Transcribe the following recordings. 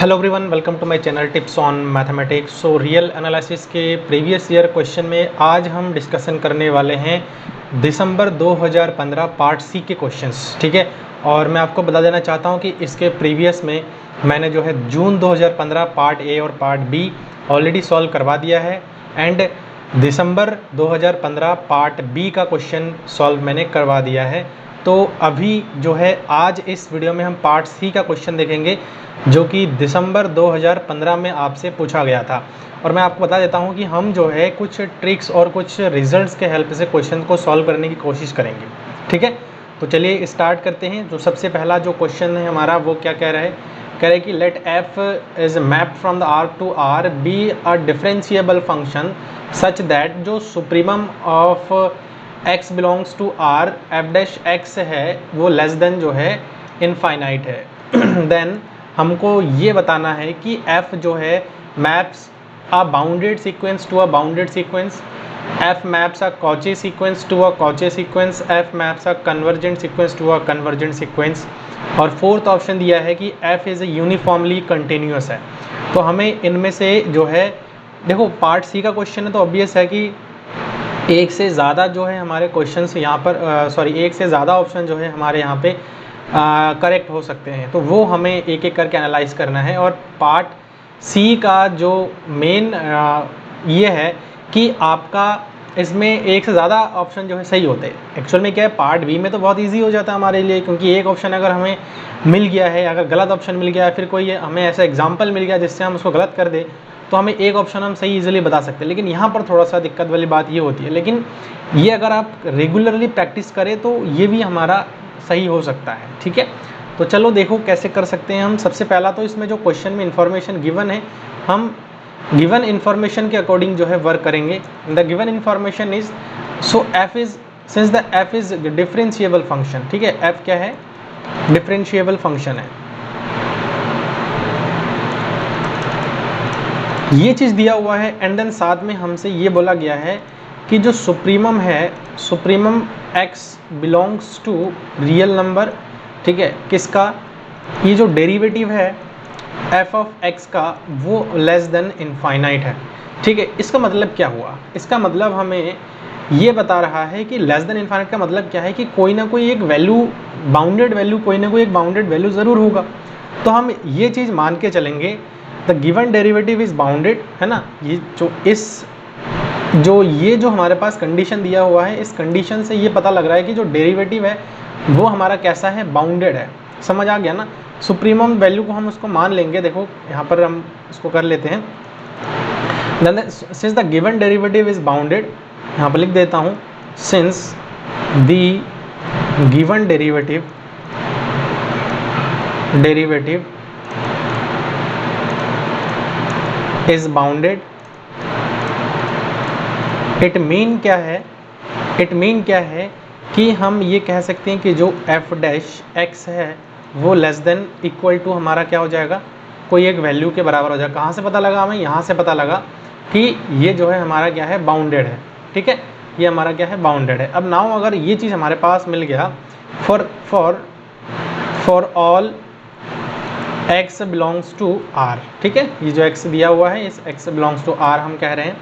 Hello everyone, welcome to my channel tips on mathematics. So real analysis के previous year question में आज हम discussion करने वाले हैं दिसंबर 2015 पार्ट सी के क्वेश्चंस। ठीक है, और मैं आपको बता देना चाहता हूं कि इसके प्रीवियस में मैंने जो है जून 2015 पार्ट ए और पार्ट बी ऑलरेडी सॉल्व करवा दिया है एंड दिसंबर 2015 पार्ट बी का क्वेश्चन सॉल्व मैंने करवा दिया है। तो अभी जो है आज इस वीडियो में हम पार्ट सी का क्वेश्चन देखेंगे जो कि दिसंबर 2015 में आपसे पूछा गया था। और मैं आपको बता देता हूं कि हम जो है कुछ ट्रिक्स और कुछ रिजल्ट्स के हेल्प से क्वेश्चन को सॉल्व करने की कोशिश करेंगे। ठीक है, तो चलिए स्टार्ट करते हैं। जो सबसे पहला जो क्वेश्चन है हमारा वो क्या कह रहा है कि let F is map from the R to R be a differentiable function such that जो supremum of x belongs to r f dash x है वो लेस देन जो है इनफाइनाइट है। देन हमको ये बताना है कि f जो है maps a bounded sequence to a bounded sequence, f maps a Cauchy sequence to a Cauchy sequence, f maps a convergent sequence to a convergent sequence. और फोर्थ ऑप्शन दिया है कि f इज़ यूनिफॉर्मली कंटिन्यूस है। तो हमें इनमें से जो है, देखो पार्ट सी का क्वेश्चन है तो ऑब्वियस है कि एक से ज़्यादा जो है हमारे क्वेश्चंस यहाँ पर एक से ज़्यादा ऑप्शन जो है हमारे यहाँ पे करेक्ट हो सकते हैं। तो वो हमें एक एक करके एनालाइज करना है। और पार्ट सी का जो मेन ये है कि आपका इसमें एक से ज़्यादा ऑप्शन जो है सही होते हैं। एक्चुअल में क्या है, पार्ट बी में तो बहुत इजी हो जाता है हमारे लिए, क्योंकि एक ऑप्शन अगर हमें मिल गया है, अगर गलत ऑप्शन मिल गया है, फिर कोई हमें ऐसा एग्जाम्पल मिल गया जिससे हम उसको गलत कर दें तो हमें एक ऑप्शन हम सही इजीली बता सकते हैं। लेकिन यहाँ पर थोड़ा सा दिक्कत वाली बात ये होती है, लेकिन ये अगर आप रेगुलरली प्रैक्टिस करें तो ये भी हमारा सही हो सकता है। ठीक है, तो चलो देखो कैसे कर सकते हैं हम। सबसे पहला तो इसमें जो क्वेश्चन में इंफॉर्मेशन गिवन है, हम गिवन इंफॉर्मेशन के अकॉर्डिंग जो है वर्क करेंगे। The given information is so F is since the F is differentiable function. ठीक है, एफ क्या है, डिफरेंशिएबल फंक्शन है। ये चीज़ दिया हुआ है एंड देन साथ में हमसे ये बोला गया है कि जो सुप्रीमम है, supremum x belongs to real number. ठीक है, किसका, ये जो डेरिवेटिव है f ऑफ x का वो लेस देन इनफाइनाइट है। ठीक है, इसका मतलब क्या हुआ, इसका मतलब हमें ये बता रहा है कि लेस देन इनफाइनाइट का मतलब क्या है कि कोई ना कोई एक वैल्यू, बाउंडेड वैल्यू, कोई ना कोई एक बाउंडेड वैल्यू ज़रूर होगा। तो हम ये चीज़ मान के चलेंगे the given derivative is bounded, है ना। ये जो हमारे पास कंडीशन दिया हुआ है, इस कंडीशन से ये पता लग रहा है कि जो डेरिवेटिव है वो हमारा कैसा है, बाउंडेड है। समझ आ गया ना। सुप्रीमम वैल्यू को हम उसको मान लेंगे। देखो यहाँ पर हम इसको कर लेते हैं। Since the given derivative is bounded, यहाँ पर लिख देता हूँ since the given derivative is bounded, it mean क्या है, इट मीन क्या है कि हम ये कह सकते हैं कि जो एफ डैश एक्स है वो लेस देन इक्वल टू हमारा क्या हो जाएगा, कोई एक वैल्यू के बराबर हो जाएगा। कहाँ से पता लगा हमें, यहाँ से पता लगा कि ये जो है हमारा क्या है, बाउंडेड है। ठीक है, ये हमारा क्या है, बाउंडेड है। अब नाउ अगर ये चीज़ हमारे पास मिल गया for all x belongs to r। ठीक है, ये जो x दिया हुआ है इस x बिलोंग्स टू r हम कह रहे हैं।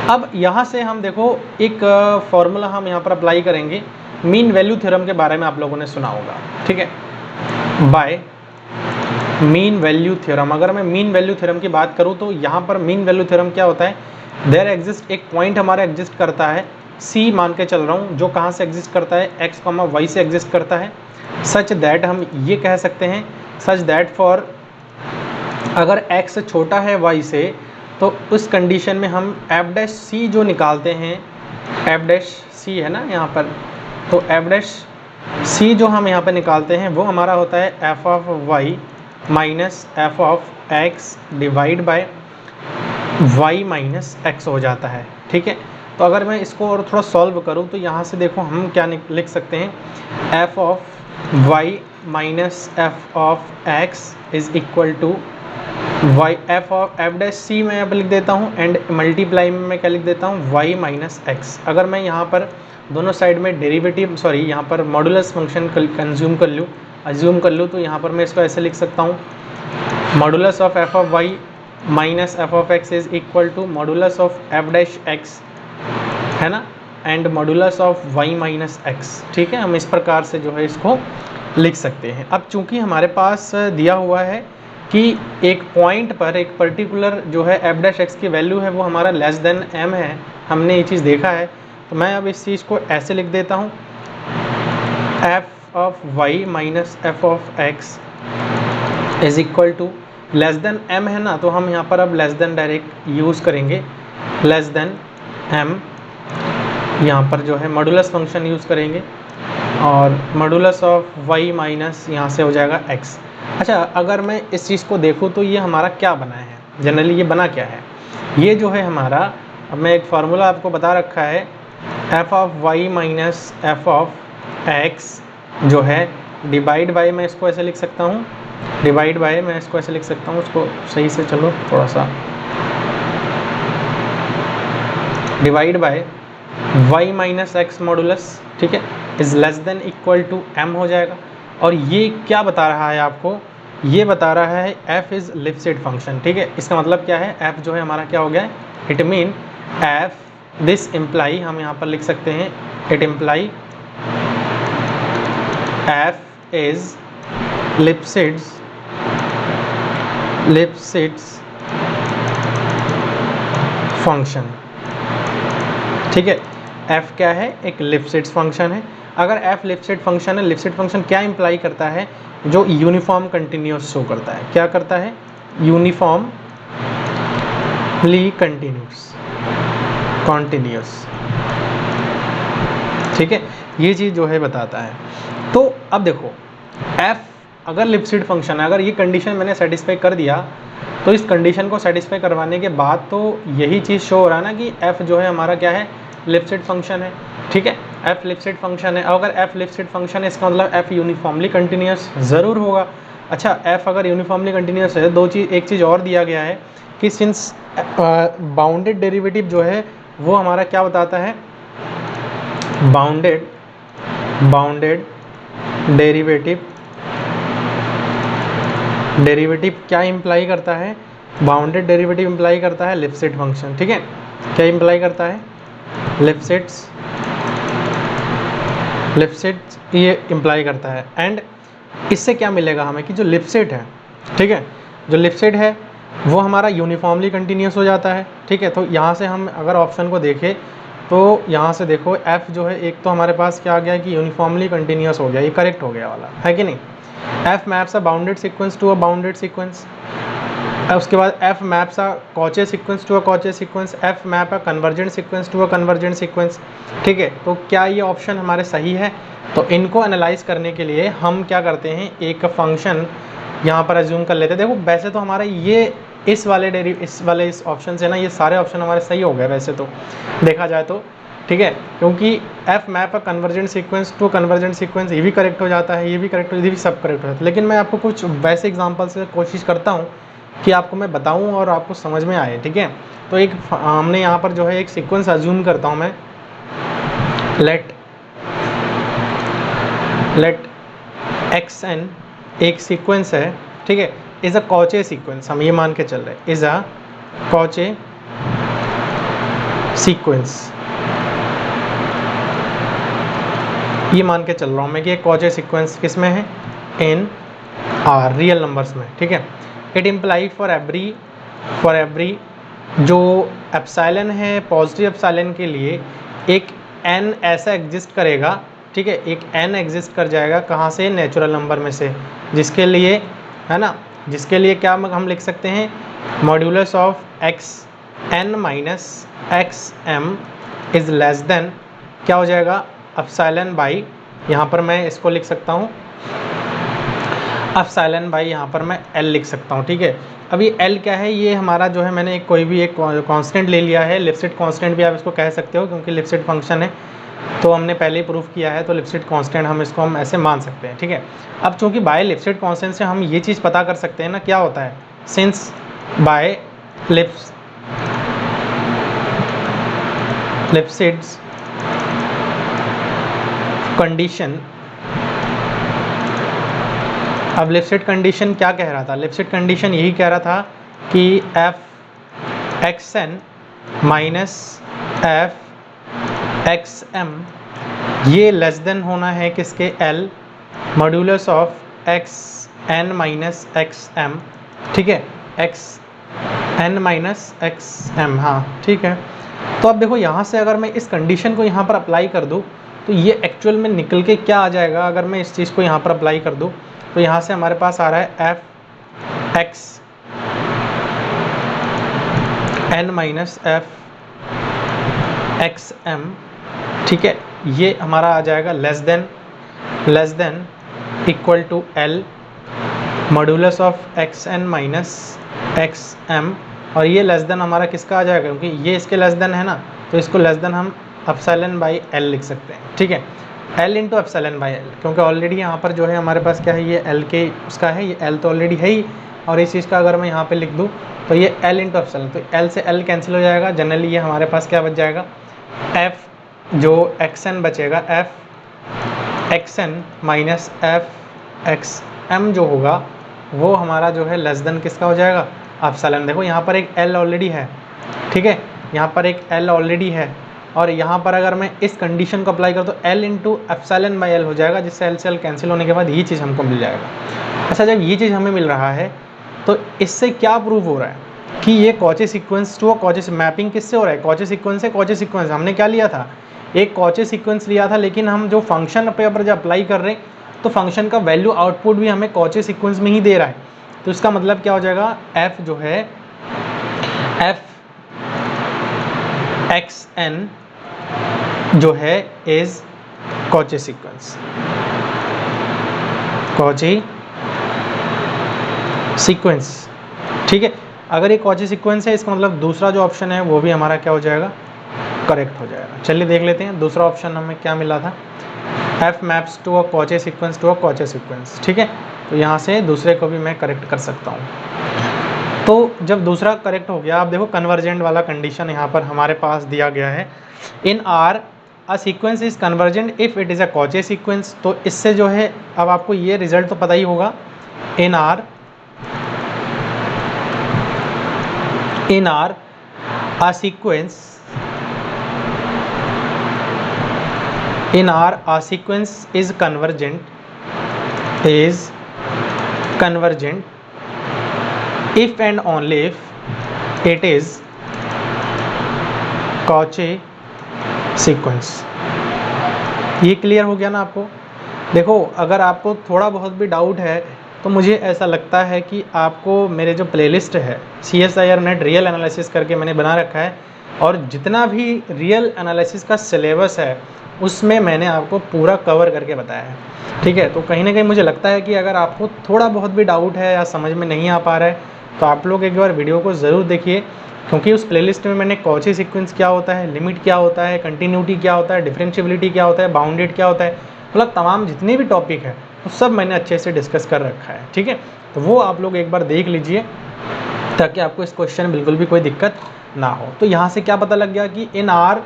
अब यहाँ से हम देखो एक फॉर्मूला हम यहाँ पर अप्लाई करेंगे। मीन वैल्यू थ्योरम के बारे में आप लोगों ने सुना होगा। ठीक है, बाय मीन वैल्यू थ्योरम। अगर मैं मीन वैल्यू थ्योरम की बात करूँ तो यहाँ पर मीन वैल्यू थ्योरम क्या होता है, देयर एग्जिस्ट, एक पॉइंट हमारा एग्जिस्ट करता है, c मान के चल रहा हूँ, जो कहाँ से एग्जिस्ट करता है, x, y से एग्जिस्ट करता है। सच दैट हम ये कह सकते हैं, सच दैट फॉर अगर x छोटा है y से तो उस कंडीशन में हम एफ डैश सी जो निकालते हैं, एफ डैश सी है ना यहाँ पर, तो एफ डैश सी जो हम यहाँ पर निकालते हैं वो हमारा होता है F of Y minus F of X divide by Y minus X हो जाता है। ठीक है, तो अगर मैं इसको और थोड़ा सॉल्व करूँ तो यहाँ से देखो हम क्या लिख सकते हैं, F of Y minus F of X is equal to Y F of F dash C मैं यहाँ पर लिख देता हूँ एंड मल्टीप्लाई में मैं क्या लिख देता हूँ, वाई माइनस एक्स। अगर मैं यहाँ पर दोनों साइड में डेरिवेटिव यहाँ पर मॉडुलस फंक्शन कंज्यूम कर लूँ, अज्यूम कर लूँ, तो यहाँ पर मैं इसको ऐसे लिख सकता हूँ modulus of F of Y minus F of X is equal to modulus of F dash X, है ना, and modulus of Y minus X. ठीक है, हम इस प्रकार से जो है इसको लिख सकते हैं। अब चूंकि हमारे पास दिया हुआ है कि एक पॉइंट पर एक पर्टिकुलर जो है एफ डैश एक्स की वैल्यू है वो हमारा लेस देन एम है, हमने ये चीज़ देखा है, तो मैं अब इस चीज़ को ऐसे लिख देता हूँ, F of Y minus F of X is equal to less than M है ना, तो हम यहाँ पर अब लेस देन डायरेक्ट यूज़ करेंगे, लेस देन एम, यहाँ पर जो है मॉडुलस फंक्शन यूज़ करेंगे और मॉडुलस ऑफ वाई माइनस यहाँ से हो जाएगा एक्स। अच्छा, अगर मैं इस चीज़ को देखूँ तो ये हमारा क्या बना है, जनरली ये बना क्या है, ये जो है हमारा, अब मैं एक फार्मूला आपको बता रखा है, F of Y minus F of X जो है डिवाइड बाय, मैं इसको ऐसे लिख सकता हूँ, डिवाइड बाय मैं इसको ऐसे लिख सकता हूँ, उसको सही से चलो थोड़ा सा, divide by Y minus X modulus, ठीक है, is less than equal to M हो जाएगा। और ये क्या बता रहा है आपको, ये बता रहा है f इज़ लिपसिड फंक्शन। ठीक है, इसका मतलब क्या है, f जो है हमारा क्या हो गया है, it mean f this imply, हम यहाँ पर लिख सकते हैं it imply f is Lipschitz function. ठीक है, f क्या है, एक लिपसिड्स फंक्शन है। अगर f लिपसिड फंक्शन है, लिपसिड फंक्शन क्या इम्प्लाई करता है, जो यूनिफॉर्म कंटिन्यूस शो करता है, क्या करता है, यूनिफॉर्मली कॉन्टिन्यूस। ठीक है, ये चीज़ जो है बताता है। तो अब देखो, f अगर लिपसिड फंक्शन है, अगर ये कंडीशन मैंने सेटिस्फाई कर दिया, तो इस कंडीशन को सेटिस्फाई करवाने के बाद तो यही चीज़ शो हो रहा है ना कि f जो है हमारा क्या है, लिपसिड फंक्शन है। ठीक है, f लिपसिड फंक्शन है, अगर f लिपसिड फंक्शन है इसका मतलब f यूनिफॉर्मली कंटिन्यूस ज़रूर होगा। अच्छा, f अगर यूनिफॉर्मली कंटिन्यूस है, एक चीज़ और दिया गया है कि सिंस बाउंडेड डेरिवेटिव जो है वो हमारा क्या बताता है, बाउंडेड डेरिवेटिव क्या इम्प्लाई करता है, बाउंडेड डेरिवेटिव इम्प्लाई करता है लिपसिड फंक्शन। ठीक है, क्या इम्प्लाई करता है, लिपसिड ये इम्प्लाई करता है। एंड इससे क्या मिलेगा हमें कि जो लिपसिड है, ठीक है, जो लिपसिड है वो हमारा यूनिफॉर्मली कंटिन्यूस हो जाता है। ठीक है, तो यहाँ से हम अगर ऑप्शन को देखें तो यहाँ से देखो f जो है, एक तो हमारे पास क्या आ गया कि यूनिफॉर्मली कंटिन्यूस हो गया, ये करेक्ट हो गया वाला है कि नहीं, f maps a bounded sequence to a bounded sequence, उसके बाद f maps a Cauchy sequence to a Cauchy sequence, f map a convergent sequence to a convergent sequence. ठीक है, तो क्या ये ऑप्शन हमारे सही है, तो इनको एनालाइज करने के लिए हम क्या करते हैं, एक फंक्शन यहाँ पर एज्यूम कर लेते हैं। देखो वैसे तो हमारा ये इस ऑप्शन से ना ये सारे ऑप्शन हमारे सही हो गए वैसे तो देखा जाए तो। ठीक है, क्योंकि f map a convergent sequence to convergent sequence, ये भी करेक्ट हो जाता है, ये भी करेक्ट हो, ये भी सब करेक्ट हो जाता है। लेकिन मैं आपको कुछ वैसे एग्जांपल से कोशिश करता हूँ कि आपको मैं बताऊँ और आपको समझ में आए। ठीक है, तो एक हमने यहाँ पर जो है एक सीक्वेंस एज्यूम करता हूँ मैं, लेट xn एक सीक्वेंस है। ठीक है, इज़ अ कॉचे सीक्वेंस, हम ये मान के चल रहे हैं, इज़ अ कॉचे सीक्वेंस, ये मान के चल रहा हूँ मैं कि एक कॉचे सीक्वेंस किस में है, इन आर रियल नंबर्स में। ठीक है, इट इम्प्लाई फॉर एवरी जो एप्सिलॉन है, पॉजिटिव एप्सिलॉन के लिए एक n ऐसा एग्जिस्ट करेगा। ठीक है, एक n एग्जिस्ट कर जाएगा, कहाँ से, नेचुरल नंबर में से, जिसके लिए, है ना, जिसके लिए क्या हम लिख सकते हैं, modulus of xn minus xm is less then क्या हो जाएगा, एप्सिलॉन बाई, यहाँ पर मैं इसको लिख सकता हूँ एप्सिलॉन बाई, यहाँ पर मैं l लिख सकता हूँ। ठीक है, अब ये l क्या है, ये हमारा जो है मैंने कोई भी एक कांस्टेंट ले लिया है, लिपसिड कांस्टेंट भी आप इसको कह सकते हो क्योंकि लिपसिड फंक्शन है, तो हमने पहले ही प्रूफ किया है, तो लिपसिड कांस्टेंट हम इसको हम ऐसे मान सकते हैं। ठीक है, अब चूंकि बाय लिपसिड कांस्टेंट से हम ये चीज़ पता कर सकते हैं ना क्या होता है, सिंस बाय लिपसिड्स कंडीशन अब लेफ्ट साइड कंडीशन क्या कह रहा था? लेफ्ट साइड कंडीशन यही कह रहा था कि F X N minus F X M ये लेस देन होना है किसके? L modulus of X N minus X M, ठीक है, X N minus X M, हाँ ठीक है। तो अब देखो यहाँ से अगर मैं इस कंडीशन को यहाँ पर अप्लाई कर दूँ तो ये एक्चुअल में निकल के क्या आ जाएगा? अगर मैं इस चीज़ को यहाँ पर अप्लाई कर दूँ तो यहाँ से हमारे पास आ रहा है F X N minus F X M, ठीक है, ये हमारा आ जाएगा less than equal to L modulus of X N minus X M, और ये लेस देन हमारा किसका आ जाएगा? क्योंकि ये इसके लेस देन है ना, तो इसको लेस देन हम एप्सिलॉन बाई एल लिख सकते हैं, ठीक है, L into epsilon by L, क्योंकि ऑलरेडी यहाँ पर जो है हमारे पास क्या है, ये एल के उसका है, ये एल तो ऑलरेडी है ही, और इस चीज़ का अगर मैं यहाँ पे लिख दूँ तो ये एल इंटू एप्सिलॉन, तो एल से एल कैंसिल हो जाएगा, जनरली ये हमारे पास क्या बच जाएगा? एफ जो एक्स एन बचेगा, F X N minus F X M जो होगा वो हमारा जो है लेस देन किसका हो जाएगा? एप्सिलॉन। देखो यहाँ पर एक एल ऑलरेडी है, ठीक है, यहाँ पर एक एल ऑलरेडी है, और यहाँ पर अगर मैं इस कंडीशन को अप्लाई करूँ तो L into epsilon by L हो जाएगा, जिससे एल से एल कैंसिल होने के बाद ये चीज़ हमको मिल जाएगा। अच्छा, जब ये चीज़ हमें मिल रहा है तो इससे क्या प्रूव हो रहा है कि ये Cauchy sequence to Cauchy mapping किससे हो रहा है? कॉची सीक्वेंस से कॉची सीक्वेंस। हमने क्या लिया था? एक कॉची सीक्वेंस लिया था, लेकिन हम जो फंक्शन पे ऊपर जब अप्लाई कर रहे हैं तो फंक्शन का वैल्यू आउटपुट भी हमें कॉची सीक्वेंस में ही दे रहा है। तो इसका मतलब क्या हो जाएगा? एफ जो है एफ एक्स एन जो है is Cauchy sequence, Cauchy sequence, ठीक है। अगर ये कॉची सीक्वेंस है इसका मतलब दूसरा जो ऑप्शन है वो भी हमारा क्या हो जाएगा? करेक्ट हो जाएगा। चलिए देख लेते हैं दूसरा ऑप्शन हमें क्या मिला था, F maps to a Cauchy sequence to a Cauchy sequence, ठीक है। तो यहाँ से दूसरे को भी मैं करेक्ट कर सकता हूँ। तो जब दूसरा करेक्ट हो गया, आप देखो कन्वर्जेंट वाला कंडीशन यहाँ पर हमारे पास दिया गया है, in R a sequence is convergent if it is a Cauchy sequence. तो इससे जो है अब आपको ये रिजल्ट तो पता ही होगा, इन are a sequence is convergent if and only if it is Cauchy sequence। ये क्लियर हो गया ना आपको? देखो अगर आपको थोड़ा बहुत भी डाउट है तो मुझे ऐसा लगता है कि आपको मेरे जो प्लेलिस्ट है CSIR नेट रियल एनालिसिस करके मैंने बना रखा है, और जितना भी रियल एनालिसिस का सिलेबस है उसमें मैंने आपको पूरा कवर करके बताया है, ठीक है। तो कहीं ना कहीं मुझे लगता है कि अगर आपको थोड़ा बहुत भी डाउट है या समझ में नहीं आ पा रहा है तो आप लोग एक बार वीडियो को ज़रूर देखिए, क्योंकि उस प्लेलिस्ट में मैंने कॉची सीक्वेंस क्या होता है, लिमिट क्या होता है, कंटिन्यूटी क्या होता है, डिफरेंशियबिलिटी क्या होता है, बाउंडेड क्या होता है, मतलब तमाम जितने भी टॉपिक है तो सब मैंने अच्छे से डिस्कस कर रखा है, ठीक है। तो वो आप लोग एक बार देख लीजिए ताकि आपको इस क्वेश्चन में बिल्कुल भी कोई दिक्कत ना हो। तो यहाँ से क्या पता लग गया कि in R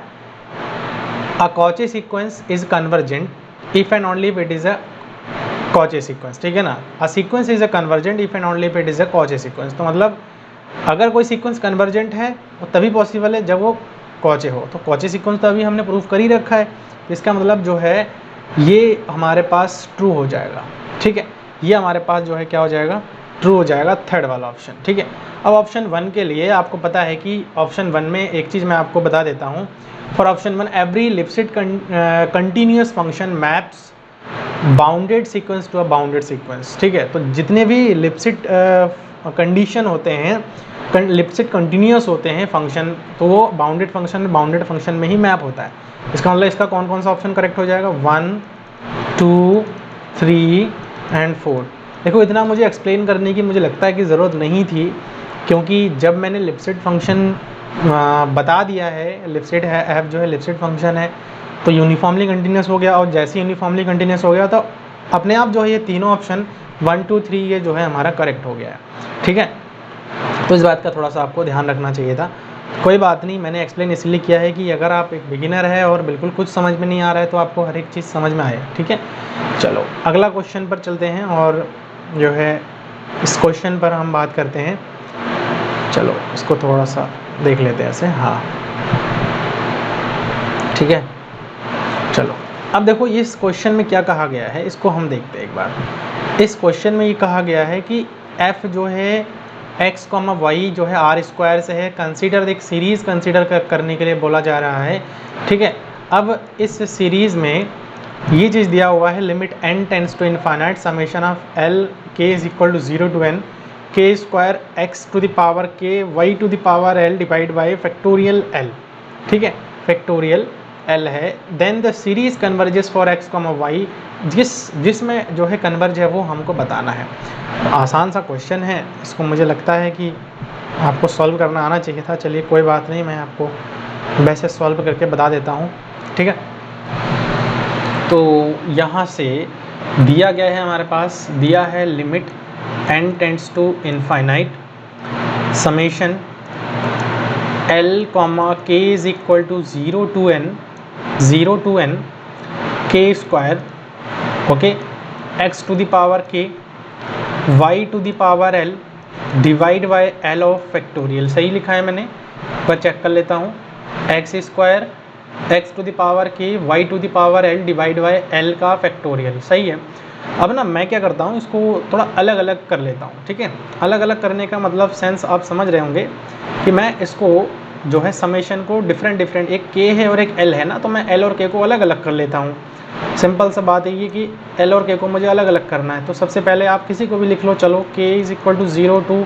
a Cauchy sequence is convergent if and only if it is a Cauchy sequence, ठीक है ना। A sequence is a convergent if and only if it is a Cauchy sequence. तो मतलब अगर कोई सीक्वेंस कन्वर्जेंट है वो तभी पॉसिबल है जब वो कॉची हो। तो कॉची सीक्वेंस तो अभी हमने प्रूफ कर ही रखा है, इसका मतलब जो है ये हमारे पास ट्रू हो जाएगा, ठीक है। ये हमारे पास जो है क्या हो जाएगा? ट्रू हो जाएगा, थर्ड वाला ऑप्शन, ठीक है। अब ऑप्शन 1 के लिए आपको पता है कि ऑप्शन 1 में एक चीज़ मैं आपको बता देता हूँ। For option 1 every Lipschitz continuous function maps bounded sequence to a bounded sequence, ठीक है। तो जितने भी लिप्सिड कंडीशन होते हैं, लिप्सिड कंटिन्यूस होते हैं फंक्शन, तो वो बाउंडेड फंक्शन में ही मैप होता है। इसका मतलब इसका कौन कौन सा ऑप्शन करेक्ट हो जाएगा? 1, 2, 3 एंड 4। देखो इतना मुझे एक्सप्लेन करने की मुझे लगता है कि ज़रूरत नहीं थी, क्योंकि जब मैंने लिप्सिड फंक्शन बता दिया है, लिप्सिड है एफ जो है लिप्सिड फंक्शन है, तो यूनिफॉर्मली कंटिन्यूस हो गया, और जैसे यूनिफॉर्मली कंटिन्यूस हो गया तो अपने आप जो है ये तीनों ऑप्शन 1, 2, 3 ये जो है हमारा करेक्ट हो गया है, ठीक है। तो इस बात का थोड़ा सा आपको ध्यान रखना चाहिए था। कोई बात नहीं, मैंने एक्सप्लेन इसलिए किया है कि अगर आप एक बिगिनर है और बिल्कुल कुछ समझ में नहीं आ रहा है तो आपको हर एक चीज़ समझ में आए, ठीक है। चलो अगला क्वेश्चन पर चलते हैं, और जो है इस क्वेश्चन पर हम बात करते हैं। चलो इसको थोड़ा सा देख लेते हैं ऐसे, हाँ ठीक है। चलो अब देखो इस क्वेश्चन में क्या कहा गया है, इसको हम देखते हैं एक बार। इस क्वेश्चन में ये कहा गया है कि f जो है x, y जो है आर स्क्वायर से है, कंसीडर एक सीरीज़ कंसीडर करने के लिए बोला जा रहा है, ठीक है। अब इस सीरीज़ में ये चीज़ दिया हुआ है, limit n tends to infinite summation of l k is equal to 0 to n k square x to the power k y to the power l divide by factorial l, ठीक है, factorial l है। Then the series converges for x, y, जिसमें जो है converge है वो हमको बताना है। आसान सा क्वेश्चन है, इसको मुझे लगता है कि आपको सॉल्व करना आना चाहिए था। चलिए कोई बात नहीं, मैं आपको वैसे सॉल्व करके बता देता हूँ, ठीक है। तो यहाँ से दिया गया है, हमारे पास दिया है limit n tends to infinite summation l, k is equal to 0 to n k square, okay, x to the power k y to the power l divide by l of factorial. सही लिखा है मैंने, पर check कर लेता हूँ। x square x to the power k y to the power l divide by l का factorial, सही है। अब ना मैं क्या करता हूँ, इसको थोड़ा अलग अलग कर लेता हूँ, ठीक है। अलग अलग करने का मतलब सेंस आप समझ रहे होंगे कि मैं इसको जो है समेशन को डिफरेंट एक k है और एक l है ना, तो मैं l और k को अलग अलग कर लेता हूँ। सिंपल सा बात है ये कि l और k को मुझे अलग अलग करना है। तो सबसे पहले आप किसी को भी लिख लो, चलो k is equal to 0 to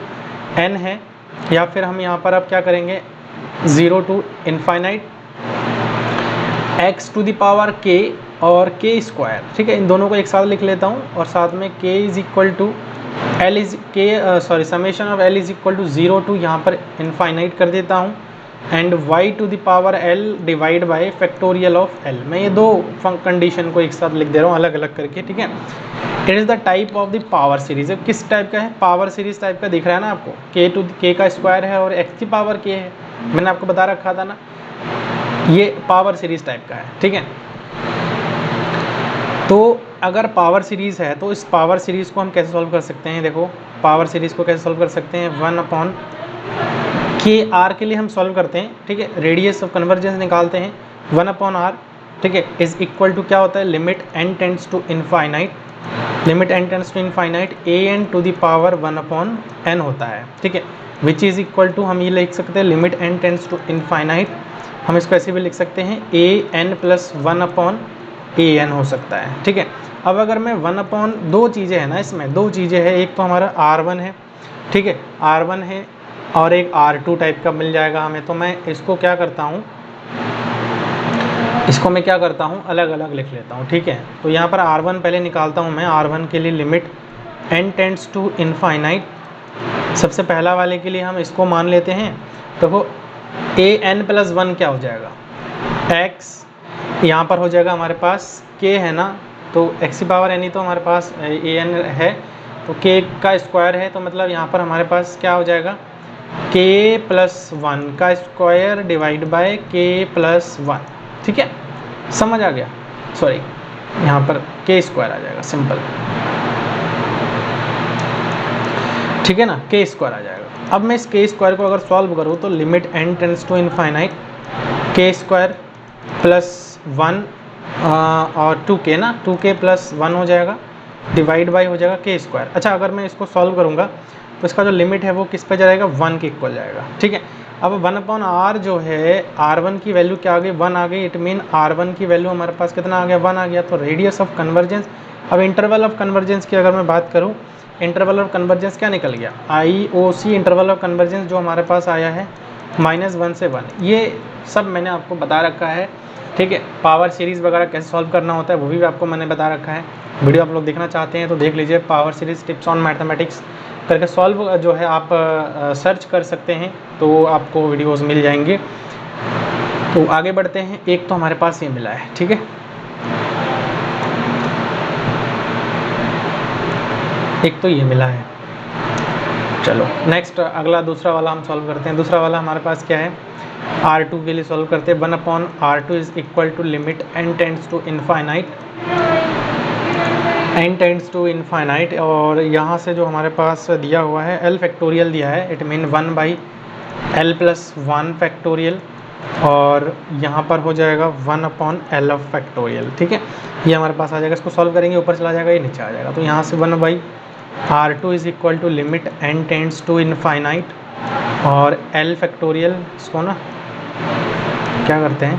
n है, या फिर हम यहाँ पर अब क्या करेंगे 0 to infinite x to the power k और k स्क्वायर, ठीक है। इन दोनों को एक साथ लिख लेता हूँ और साथ में k is equal to l is k summation of l is equal to 0 to यहाँ पर इनफाइनाइट कर देता हूँ and y to the power l divide by factorial of l। मैं ये दो कंडीशन को एक साथ लिख दे रहा हूँ अलग अलग करके, ठीक है। It is the type of the power series. किस टाइप का है, पावर सीरीज टाइप का दिख रहा है ना आपको, k का स्क्वायर है और x की पावर k है, मैंने आपको बता रखा था ना, ये पावर सीरीज टाइप का है, ठीक है। तो अगर पावर सीरीज़ है तो इस पावर सीरीज़ को हम कैसे सॉल्व कर सकते हैं, देखो पावर सीरीज़ को कैसे सॉल्व कर सकते हैं, 1 अपॉन के आर के लिए हम सॉल्व करते हैं, ठीक है। रेडियस ऑफ कन्वर्जेंस निकालते हैं 1 अपॉन आर, ठीक है, इज इक्वल टू क्या होता है, limit n tends to infinite, limit n tends to infinite a n to the power 1 upon n होता है, ठीक है, विच इज़ इक्वल टू हम ये लिख सकते हैं limit n tends to infinite, हम इसको ऐसे भी लिख सकते हैं a n plus 1 upon a n हो सकता है, ठीक है। अब अगर मैं 1 अपॉन, दो चीज़ें हैं ना इसमें, दो चीज़ें हैं, एक तो हमारा r1 है, ठीक है, r1 है और एक r2 टाइप का मिल जाएगा हमें। तो मैं इसको क्या करता हूँ, इसको मैं क्या करता हूँ अलग अलग लिख लेता हूँ, ठीक है। तो यहाँ पर r1 पहले निकालता हूँ मैं, r1 के लिए limit n tends to infinite, सबसे पहला वाले के लिए हम इसको मान लेते हैं। देखो a n प्लस 1 क्या हो जाएगा, x यहाँ पर हो जाएगा हमारे पास k है ना, तो x की पावर n ही तो हमारे पास a n है, तो k का स्क्वायर है, तो मतलब यहाँ पर हमारे पास क्या हो जाएगा k प्लस 1 का square divide by k plus 1, ठीक है, समझ आ गया, सॉरी यहाँ पर k स्क्वायर आ जाएगा सिंपल, ठीक है ना, k स्क्वायर आ जाएगा। अब मैं इस k स्क्वायर को अगर सॉल्व करूँ तो limit n tends to infinite k square plus 1 और 2k ना, 2k प्लस 1 हो जाएगा डिवाइड बाई हो जाएगा k स्क्वायर। अच्छा अगर मैं इसको सॉल्व करूँगा तो इसका जो लिमिट है वो किस पे जाएगा, 1 के इक्वल जाएगा, ठीक है। अब 1 अपॉन आर जो है, r1 की वैल्यू क्या आ गई, 1 आ गई, इट मीन r1 की वैल्यू हमारे पास कितना आ गया, 1 आ गया। तो रेडियस ऑफ कन्वर्जेंस, अब इंटरवल ऑफ कन्वर्जेंस की अगर मैं बात करूँ, इंटरवल ऑफ कन्वर्जेंस क्या निकल गया, IOC इंटरवल ऑफ कन्वर्जेंस जो हमारे पास आया है -1 से 1, ये सब मैंने आपको बता रखा है, ठीक है। पावर सीरीज़ वगैरह कैसे सॉल्व करना होता है वो भी आपको मैंने बता रखा है। वीडियो आप लोग देखना चाहते हैं तो देख लीजिए, power series tips on mathematics करके सॉल्व जो है आप सर्च कर सकते हैं, तो आपको वीडियोस मिल जाएंगे। तो आगे बढ़ते हैं, एक तो हमारे पास ये मिला है, ठीक है, एक तो ये मिला है। चलो नेक्स्ट अगला दूसरा वाला हम सॉल्व करते हैं। दूसरा वाला हमारे पास क्या है, R2 के लिए सॉल्व करते हैं। 1 upon R2 is equal to limit n tends to infinite n tends to infinite, और यहाँ से जो हमारे पास दिया हुआ है l फैक्टोरियल दिया है, इट मीन 1/l+1 फैक्टोरियल, और यहाँ पर हो जाएगा 1/l ऑफ फैक्टोरियल। ठीक है, ये हमारे पास आ जाएगा। इसको सॉल्व करेंगे, ऊपर चला जाएगा, ये नीचे आ जाएगा। तो यहाँ से 1/r2 is equal to limit n tends to infinite, और l फैक्टोरियल, इसको ना क्या करते हैं,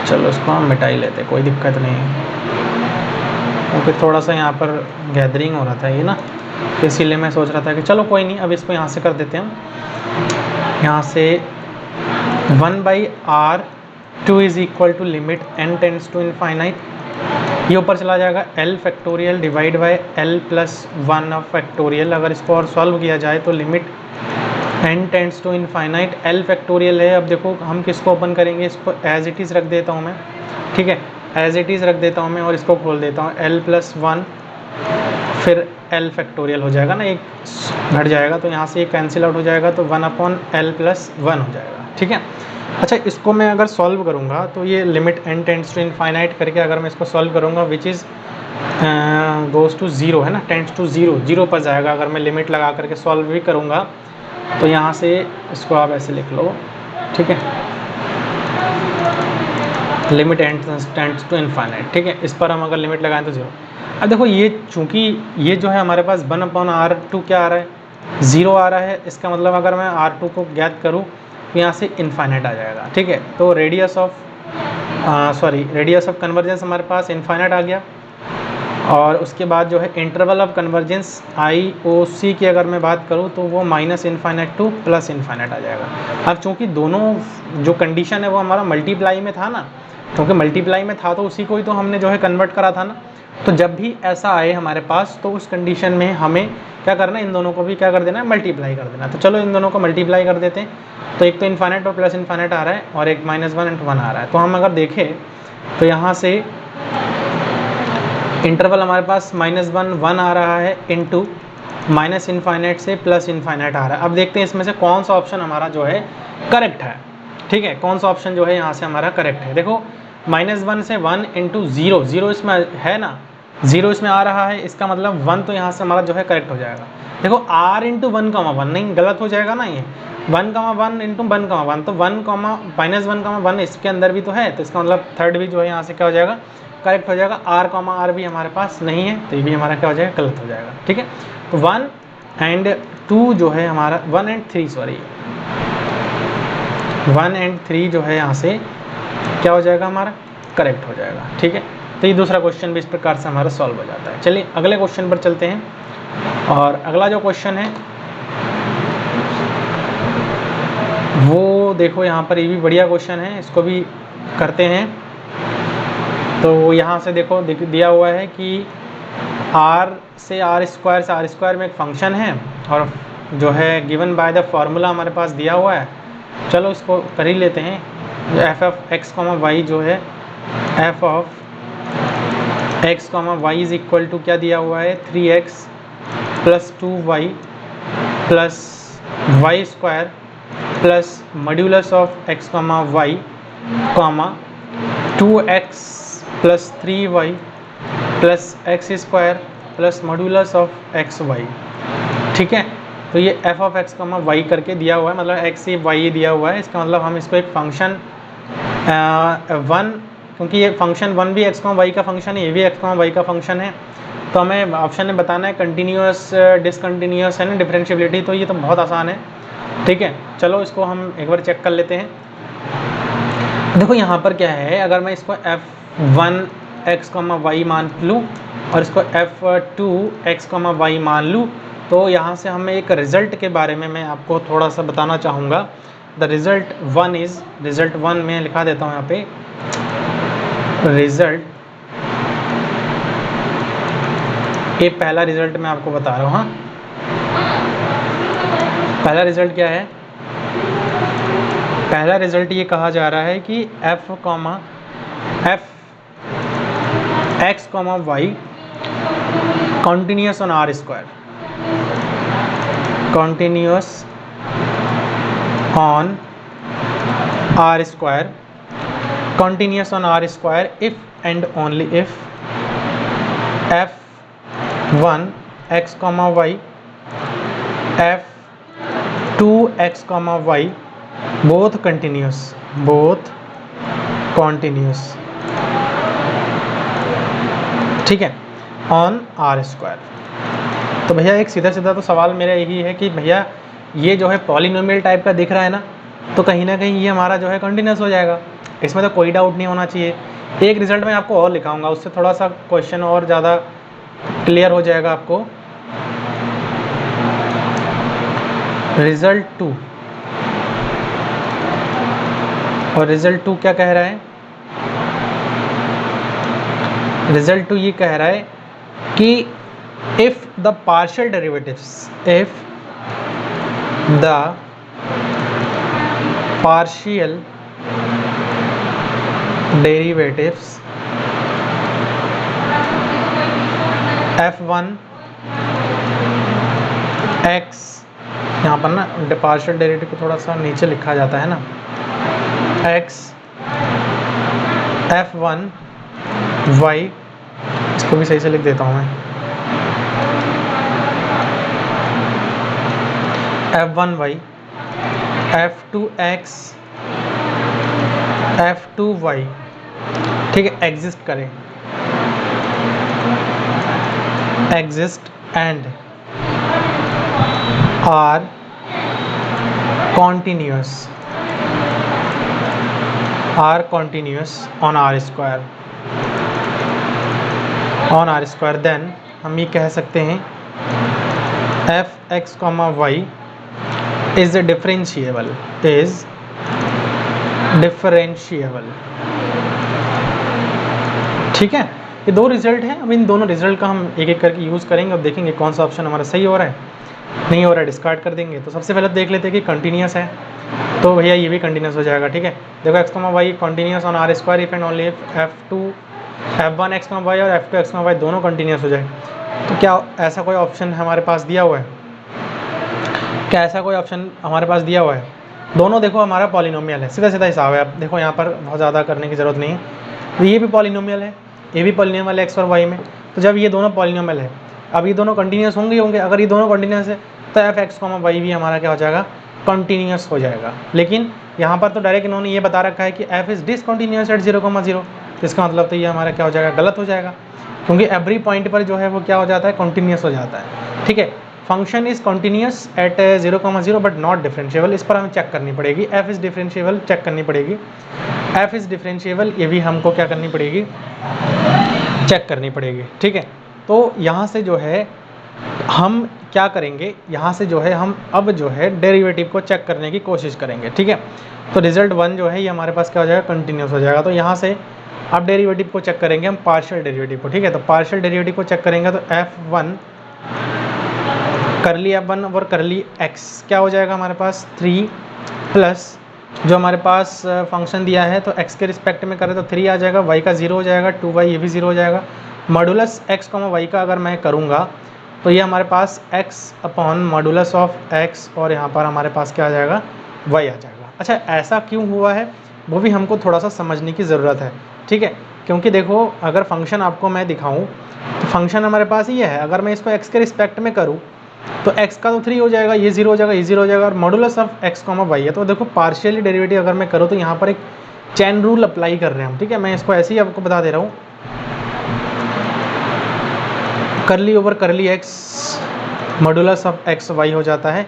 चलो इसको हम मिटा ही लेते, कोई दिक्कत नहीं है, क्योंकि थोड़ा सा यहाँ पर गैदरिंग हो रहा था ये ना, तो इसीलिए मैं सोच रहा था कि चलो कोई नहीं, अब इसको यहाँ से कर देते हैं। यहाँ से 1/r2 is equal to limit n tends to infinite, ये ऊपर चला जाएगा l factorial divide by l+1 of factorial. अगर इसको और सॉल्व किया जाए तो limit n tends to infinite l factorial है। अब देखो हम किसको ओपन करेंगे, इसको एज इट इज़ रख देता हूँ मैं, ठीक है, एज इट इज़ रख देता हूँ मैं, और इसको खोल देता हूँ l+1, फिर l फैक्टोरियल हो जाएगा ना, एक घट जाएगा, तो यहाँ से ये कैंसिल आउट हो जाएगा, तो 1/l+1 हो जाएगा। ठीक है, अच्छा इसको मैं अगर सॉल्व करूँगा तो ये limit n tends to infinite करके अगर मैं इसको सॉल्व करूँगा, विच इज़ गोज़ टू 0 है ना, टेंड्स टू 0 पर जाएगा। अगर मैं लिमिट लगा करके सॉल्व भी करूँगा तो यहाँ से इसको आप ऐसे लिख लो, ठीक है, limit n tends to infinite. ठीक है, इस पर हम अगर लिमिट लगाएं तो 0। अब देखो ये चूँकि ये जो है हमारे पास 1/r2 क्या आ रहा है, 0 आ रहा है, इसका मतलब अगर मैं r2 को ज्ञात करूँ तो यहाँ से इनफाइनाइट आ जाएगा। ठीक है, तो रेडियस ऑफ कन्वर्जेंस हमारे पास इनफाइनाइट आ गया, और उसके बाद जो है इंटरवल ऑफ कन्वर्जेंस IOC की अगर मैं बात करूँ तो वो -इनफाइनाइट टू +इनफाइनाइट आ जाएगा। अब चूँकि दोनों जो कंडीशन है वो हमारा मल्टीप्लाई में था ना, क्योंकि मल्टीप्लाई में था तो उसी को ही तो हमने जो है कन्वर्ट करा था ना, तो जब भी ऐसा आए हमारे पास तो उस कंडीशन में हमें क्या करना है, इन दोनों को भी क्या कर देना है, मल्टीप्लाई कर देना। तो चलो इन दोनों को मल्टीप्लाई कर देते हैं, तो एक तो इनफाइनाइट और +इनफाइनाइट आ रहा है, और एक -1 और 1 आ रहा है। तो हम अगर देखें तो यहाँ से इंटरवल हमारे पास -1 आ रहा है, इंटू -इनफाइनाइट से +इनफाइनाइट आ रहा है। अब देखते हैं इसमें से कौन सा ऑप्शन हमारा जो है करेक्ट है। ठीक है, कौन सा ऑप्शन जो है यहाँ से हमारा करेक्ट है। देखो -1 से 1 इंटू 0 इसमें है ना, 0 इसमें आ रहा है, इसका मतलब 1 तो यहाँ से हमारा जो है करेक्ट हो जाएगा। देखो r इंटू 1,1 नहीं, गलत हो जाएगा ना, ये 1,1 इंटू 1,1, तो 1,-1,1 इसके अंदर भी तो है, तो इसका मतलब थर्ड भी जो है यहाँ से क्या हो जाएगा, करेक्ट हो जाएगा। r भी हमारे पास नहीं है, तो ये भी हमारा क्या हो जाएगा, गलत हो जाएगा। ठीक है, तो 1 एंड 2 जो है हमारा 1 एंड 3 जो है यहाँ से क्या हो जाएगा, हमारा करेक्ट हो जाएगा। ठीक है, तो ये दूसरा क्वेश्चन भी इस प्रकार से हमारा सॉल्व हो जाता है। चलिए अगले क्वेश्चन पर चलते हैं, और अगला जो क्वेश्चन है वो देखो यहाँ पर, ये भी बढ़िया क्वेश्चन है, इसको भी करते हैं। तो यहाँ से देखो दिया हुआ है कि r से r² से r² में एक फंक्शन है, और जो है गिवन बाय द फार्मूला हमारे पास दिया हुआ है। चलो इसको कर ही लेते हैं। f(x, y) जो है f(x, y) is equal to क्या दिया हुआ है, 3x + 2y + y² plus modulus of x, y, 2x + 3y + x² plus modulus of x, y। ठीक है, तो ये f(x, y) करके दिया हुआ है, मतलब x से y दिया हुआ है। इसका मतलब हम इसको एक फंक्शन 1, क्योंकि ये फंक्शन 1 भी x, y का फंक्शन है, ये भी x, y का फंक्शन है, तो हमें ऑप्शन में बताना है कंटिन्यूस, डिसकंटिन्यूस है ना, डिफरेंशिएबिलिटी। तो ये तो बहुत आसान है। ठीक है, चलो इसको हम एक बार चेक कर लेते हैं। देखो यहाँ पर क्या है, अगर मैं इसको f(1x, y) मान लूँ और इसको f(2x, y) मान लूँ, तो यहाँ से हमें एक रिज़ल्ट के बारे में मैं आपको थोड़ा सा बताना चाहूँगा। द रिज़ल्ट 1 इज़, रिज़ल्ट 1 में लिखा देता हूँ यहाँ पे, रिज़ल्ट, ये पहला रिज़ल्ट मैं आपको बता रहा हूँ। हाँ, पहला रिज़ल्ट क्या है, पहला रिज़ल्ट ये कहा जा रहा है कि f(x, y) continuous on R square, continuous on R square, continuous on r square if and only if f1 x comma y, f2 x comma y both continuous, ठीक है, ऑन आर स्क्वायर। तो भैया एक सीधा सीधा तो सवाल मेरा यही है कि भैया ये जो है पॉलिनोमियल टाइप का दिख रहा है ना, तो कहीं ना कहीं ये हमारा जो है कंटिन्यूस हो जाएगा, इसमें तो कोई डाउट नहीं होना चाहिए। एक रिजल्ट मैं आपको और लिखाऊंगा, उससे थोड़ा सा क्वेश्चन और ज़्यादा क्लियर हो जाएगा आपको। रिजल्ट 2, और रिजल्ट 2 क्या कह रहा है? रिजल्ट 2 ये कह रहा है कि if the partial derivatives, if the partial derivatives f1 x, यहाँ पर ना पार्शियल डेरिवेटिव को थोड़ा सा नीचे लिखा जाता है ना, x f1 y, इसको भी सही से लिख देता हूँ मैं, f1 y f2x f2y, ठीक है, एग्जिस्ट करें, exist and are continuous on R square, then हम ये कह सकते हैं F X comma Y is differentiable, ठीक है। ये दो रिजल्ट हैं, अब इन दोनों रिजल्ट का हम एक एक करके यूज़ करेंगे और देखेंगे कौन सा ऑप्शन हमारा सही हो रहा है, नहीं हो रहा है डिस्कार्ड कर देंगे। तो सबसे पहले देख लेते हैं कि कंटिन्यूस है, तो भैया ये भी कंटिन्यूस हो जाएगा, ठीक है। देखो X comma Y continuous on R square if and only if f1 X comma Y और f2 एक्स कॉमा वाई दोनों कंटिन्यूस हो जाए। तो क्या ऐसा कोई ऑप्शन हमारे पास दिया हुआ है? क्या ऐसा कोई ऑप्शन हमारे पास दिया हुआ है? दोनों देखो हमारा पॉलिनोमियल है, सीधा सीधा हिसाब है। अब देखो यहाँ पर बहुत ज़्यादा करने की ज़रूरत नहीं है, तो ये भी पॉलिनोमियल है, ये भी पॉलिनोमियल है एक्स और वाई में। तो जब ये दोनों पॉलिनोमियल है, अब ये दोनों कंटिन्यूस होंगे। अगर ये दोनों कंटिन्यूस है तो एफ एक्स कॉमा वाई भी हमारा क्या हो जाएगा? कंटिन्यूस हो जाएगा। लेकिन यहाँ पर तो डायरेक्ट इन्होंने ये बता रखा है कि एफ इज़ डिसकंटिन्यूस एट 0,0, इसका मतलब तो ये हमारा क्या हो जाएगा? गलत हो जाएगा, क्योंकि एवरी पॉइंट पर जो है वो क्या हो जाता है? कंटिन्यूस हो जाता है, ठीक है। Function is continuous at 0,0 but not differentiable, इस पर हमें चेक करनी पड़ेगी। एफ इज़ डिफरेंशिएबल चेक करनी पड़ेगी, एफ इज़ डिफरेंशिएबल ये भी हमको क्या करनी पड़ेगी? चेक करनी पड़ेगी, ठीक है। तो यहाँ से जो है हम क्या करेंगे, यहाँ से जो है हम अब जो है डेरिवेटिव को चेक करने की कोशिश करेंगे, ठीक है। तो रिजल्ट 1 जो है ये हमारे पास क्या हो जाएगा? कंटिन्यूस हो जाएगा। तो यहाँ से अब डेरिवेटिव को चेक करेंगे हम, पार्शियल डेरिवेटिव को, ठीक है। तो पार्शियल डेरिवेटिव को चेक करेंगे तो f1 करली f1 और करली x क्या हो जाएगा हमारे पास? 3 प्लस जो हमारे पास फंक्शन दिया है तो x के रिस्पेक्ट में करें तो 3 आ जाएगा, y का 0 हो जाएगा, 2y ये भी 0 हो जाएगा। मॉडुलस x, y का अगर मैं करूँगा तो ये हमारे पास x upon modulus of x, और यहाँ पर हमारे पास क्या आ जाएगा? y आ जाएगा। अच्छा, ऐसा क्यों हुआ है वो भी हमको थोड़ा सा समझने की ज़रूरत है, ठीक है। क्योंकि देखो अगर फंक्शन आपको मैं दिखाऊं तो फंक्शन हमारे पास ये है, अगर मैं इसको x के रिस्पेक्ट में करूं तो x का तो 3 हो जाएगा, ये 0 हो जाएगा, ये 0 हो जाएगा, और मॉडुलस ऑफ x, y है। तो देखो पार्शियली डेरिवेटिव अगर मैं करूँ तो यहाँ पर एक चेन रूल अप्लाई कर रहे हैं हम, ठीक है। मैं इसको ऐसे ही आपको बता दे रहा हूँ, करली ओवर करली x modulus of x y हो जाता है।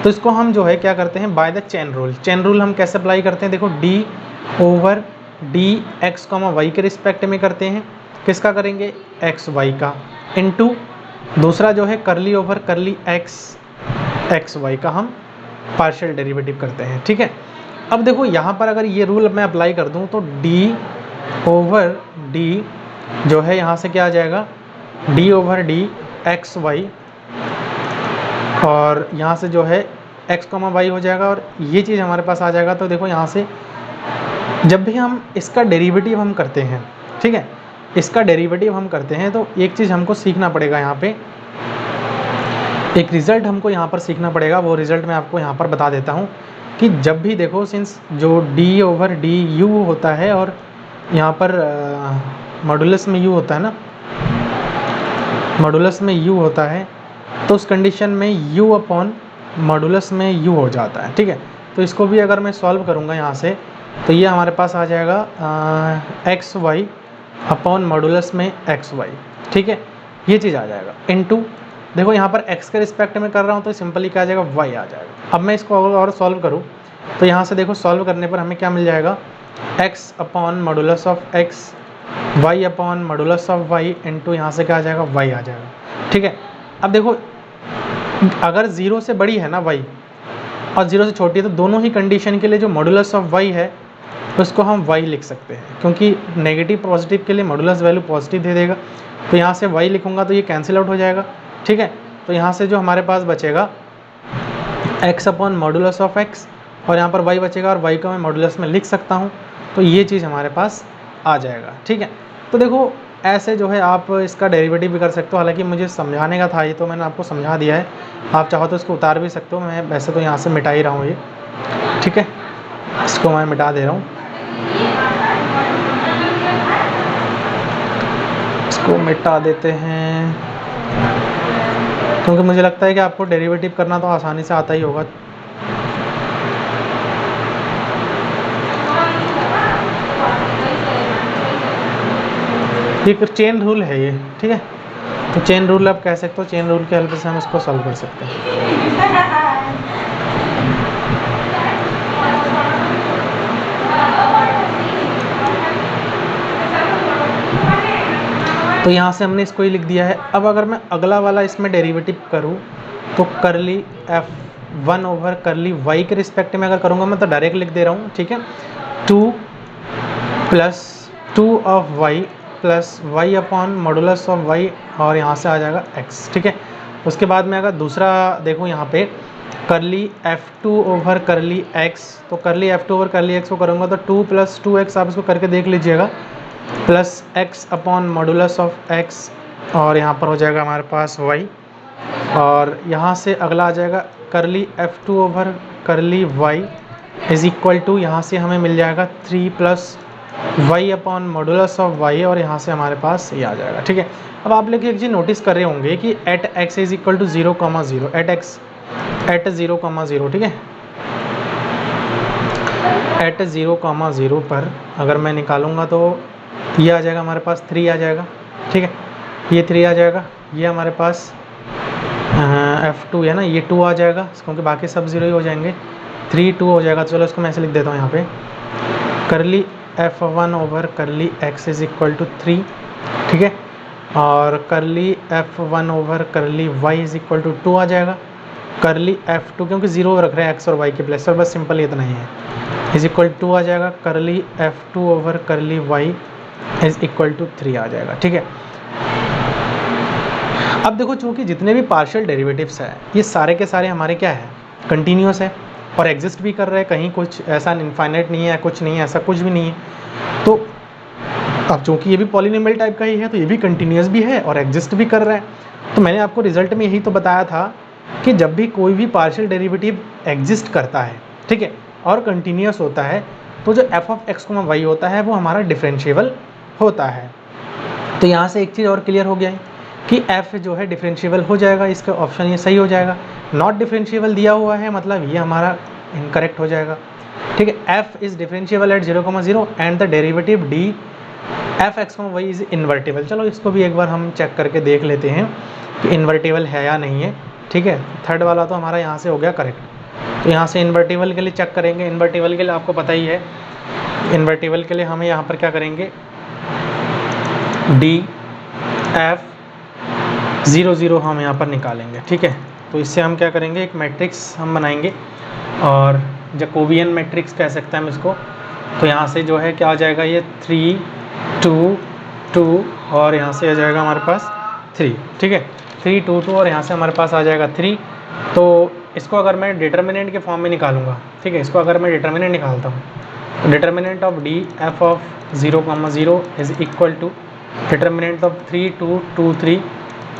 तो इसको हम जो है क्या करते हैं? By the chain rule. Chain rule हम कैसे अप्लाई करते हैं? देखो d over D X comma Y के रिस्पेक्ट में करते हैं, किसका करेंगे? एक्स वाई का, इनटू दूसरा जो है करली ओवर करली एक्स वाई का हम पार्शियल डेरिवेटिव करते हैं, ठीक है। अब देखो यहाँ पर अगर ये रूल मैं अप्लाई कर दूँ तो डी ओवर डी जो है यहाँ से क्या आ जाएगा? D over D X Y, और यहाँ से जो है एक्स कॉमा वाई हो जाएगा, और ये चीज़ हमारे पास आ जाएगा। तो देखो यहाँ से जब भी हम इसका डेरिवेटिव हम करते हैं, ठीक है, इसका डेरिवेटिव हम करते हैं तो एक चीज़ हमको सीखना पड़ेगा यहाँ पे, एक रिज़ल्ट हमको यहाँ पर सीखना पड़ेगा। वो रिज़ल्ट मैं आपको यहाँ पर बता देता हूँ कि जब भी देखो सिंस जो d/du होता है और यहाँ पर मॉडुलस में u होता है ना, मॉडुलस में u होता है, तो उस कंडीशन में u अपॉन मॉडुलस में u हो जाता है। ठीक है, तो इसको भी अगर मैं सॉल्व करूँगा यहाँ से तो ये हमारे पास आ जाएगा एक्स वाई अपॉन मॉडुलस में एक्स वाई। ठीक है, ये चीज़ आ जाएगा इनटू, देखो यहाँ पर x के रिस्पेक्ट में कर रहा हूँ तो सिंपली क्या आ जाएगा, y आ जाएगा। अब मैं इसको और सॉल्व करूँ तो यहाँ से देखो सॉल्व करने पर हमें क्या मिल जाएगा, x upon modulus of x, y upon modulus of y into यहाँ से क्या आ जाएगा, y आ जाएगा। ठीक है, अब देखो अगर 0 से बड़ी है ना y और 0 से छोटी है तो दोनों ही कंडीशन के लिए जो मॉडुलस ऑफ y है उसको हम y लिख सकते हैं, क्योंकि नेगेटिव पॉजिटिव के लिए मॉडुलस वैल्यू पॉजिटिव दे देगा। तो यहाँ से y लिखूँगा तो ये कैंसिल आउट हो जाएगा। ठीक है, तो यहाँ से जो हमारे पास बचेगा x upon modulus of x और यहाँ पर y बचेगा और y को मैं मॉडुलस में लिख सकता हूँ, तो ये चीज़ हमारे पास आ जाएगा। ठीक है, तो देखो ऐसे जो है आप इसका डेरिवेटिव भी कर सकते हो। हालांकि मुझे समझाने का था ये तो मैंने आपको समझा दिया है, आप चाहो तो इसको उतार भी सकते हो। मैं वैसे तो यहाँ से मिटा ही रहा हूँ ये। ठीक है, इसको मैं मिटा दे रहा हूँ, इसको मिटा देते हैं, क्योंकि मुझे लगता है कि आपको डेरिवेटिव करना तो आसानी से आता ही होगा। एक चेन रूल है ये। ठीक है, तो चेन रूल आप कह सकते हो, चेन रूल की हेल्प से हम इसको सॉल्व कर सकते हैं। तो यहाँ से हमने इसको ही लिख दिया है। अब अगर मैं अगला वाला इसमें डेरिवेटिव करूँ तो करली f1 ओवर करली y के रिस्पेक्ट में अगर करूँगा मैं तो डायरेक्ट लिख दे रहा हूँ। ठीक है, 2 plus 2 of y plus y upon modulus of y और यहाँ से आ जाएगा x। ठीक है, उसके बाद में अगर दूसरा देखो यहाँ पे करली f2 ओवर करली x, तो करली f2 ओवर करली x को करूँगा तो 2 प्लस 2x, आप इसको करके देख लीजिएगा, plus x upon modulus of x और यहाँ पर हो जाएगा हमारे पास y। और यहाँ से अगला आ जाएगा curly f2 over curly y is equal to, यहाँ से हमें मिल जाएगा 3 plus y upon modulus of y और यहाँ से हमारे पास ये आ जाएगा। ठीक है, अब आप लोग एक चीज़ नोटिस कर रहे होंगे कि at x is equal to 0,0, at 0,0। ठीक है, एट 0,0 पर अगर मैं निकालूंगा तो ये आ जाएगा हमारे पास 3 आ जाएगा। ठीक है, ये 3 आ जाएगा, ये हमारे पास f2 है ना, ये 2 आ जाएगा क्योंकि बाकी सब 0 ही हो जाएंगे, 3 2 हो जाएगा। चलो इसको मैं ऐसे लिख देता हूँ यहाँ पे, करली f1 ओवर करली x इज़ इक्वल टू 3। ठीक है, और करली f1 over curly y is equal to 2 आ जाएगा। करली f2 क्योंकि 0 रख रहे हैं x और y के प्लेस पर, बस सिंपल इतना ही है, इज़ इक्वल 2 आ जाएगा। Curly f2 over curly y is equal to 3 आ जाएगा। ठीक है, अब देखो चूँकि जितने भी पार्शियल डेरिवेटिव्स हैं ये सारे के सारे हमारे क्या है, कंटिन्यूस है और एग्जिस्ट भी कर रहे हैं, कहीं कुछ ऐसा इनफाइनाइट नहीं है, कुछ नहीं है, ऐसा कुछ भी नहीं है। तो अब चूँकि ये भी पॉलिनोमियल टाइप का ही है तो ये भी कंटिन्यूस भी है और एग्जिस्ट भी कर रहा है। तो मैंने आपको रिजल्ट में यही तो बताया था कि जब भी कोई भी पार्शियल डेरिवेटिव एग्जिस्ट करता है, ठीक है, और कंटिन्यूस होता है, तो जो f ऑफ x, y होता है वो हमारा डिफरेंशिएबल होता है। तो यहाँ से एक चीज़ और क्लियर हो गया है कि f जो है डिफरेंशिएबल हो जाएगा, इसका ऑप्शन ये सही हो जाएगा। नॉट डिफरेंशिएबल दिया हुआ है मतलब ये हमारा इनकरेक्ट हो जाएगा। ठीक है, f is differentiable eight 0,0 and the derivative d f x, y is invertible. चलो इसको भी एक बार हम चेक करके देख लेते हैं कि इन्वर्टेबल है या नहीं है। ठीक है, थर्ड वाला तो हमारा यहाँ से हो गया करेक्ट। तो यहाँ से इन्वर्टेबल के लिए चेक करेंगे। इन्वर्टेबल के लिए आपको पता ही है, इन्वर्टेबल के लिए हमें यहाँ पर क्या करेंगे, डी एफ 0,0 हम यहाँ पर निकालेंगे। ठीक है, तो इससे हम क्या करेंगे, एक मैट्रिक्स हम बनाएंगे और जैकोबियन मैट्रिक्स कह सकते हैं हम इसको। तो यहाँ से जो है क्या आ जाएगा, ये 3 2 2 और यहाँ से आ जाएगा हमारे पास 3। ठीक है, 3 2 2 और यहाँ से हमारे पास आ जाएगा 3। तो इसको अगर मैं डिटर्मिनेंट के फॉर्म में निकालूंगा, ठीक है, इसको अगर मैं डिटर्मिनेंट निकालता हूँ तो determinant of D F of 0,0 is equal to determinant of 3 2 2 3,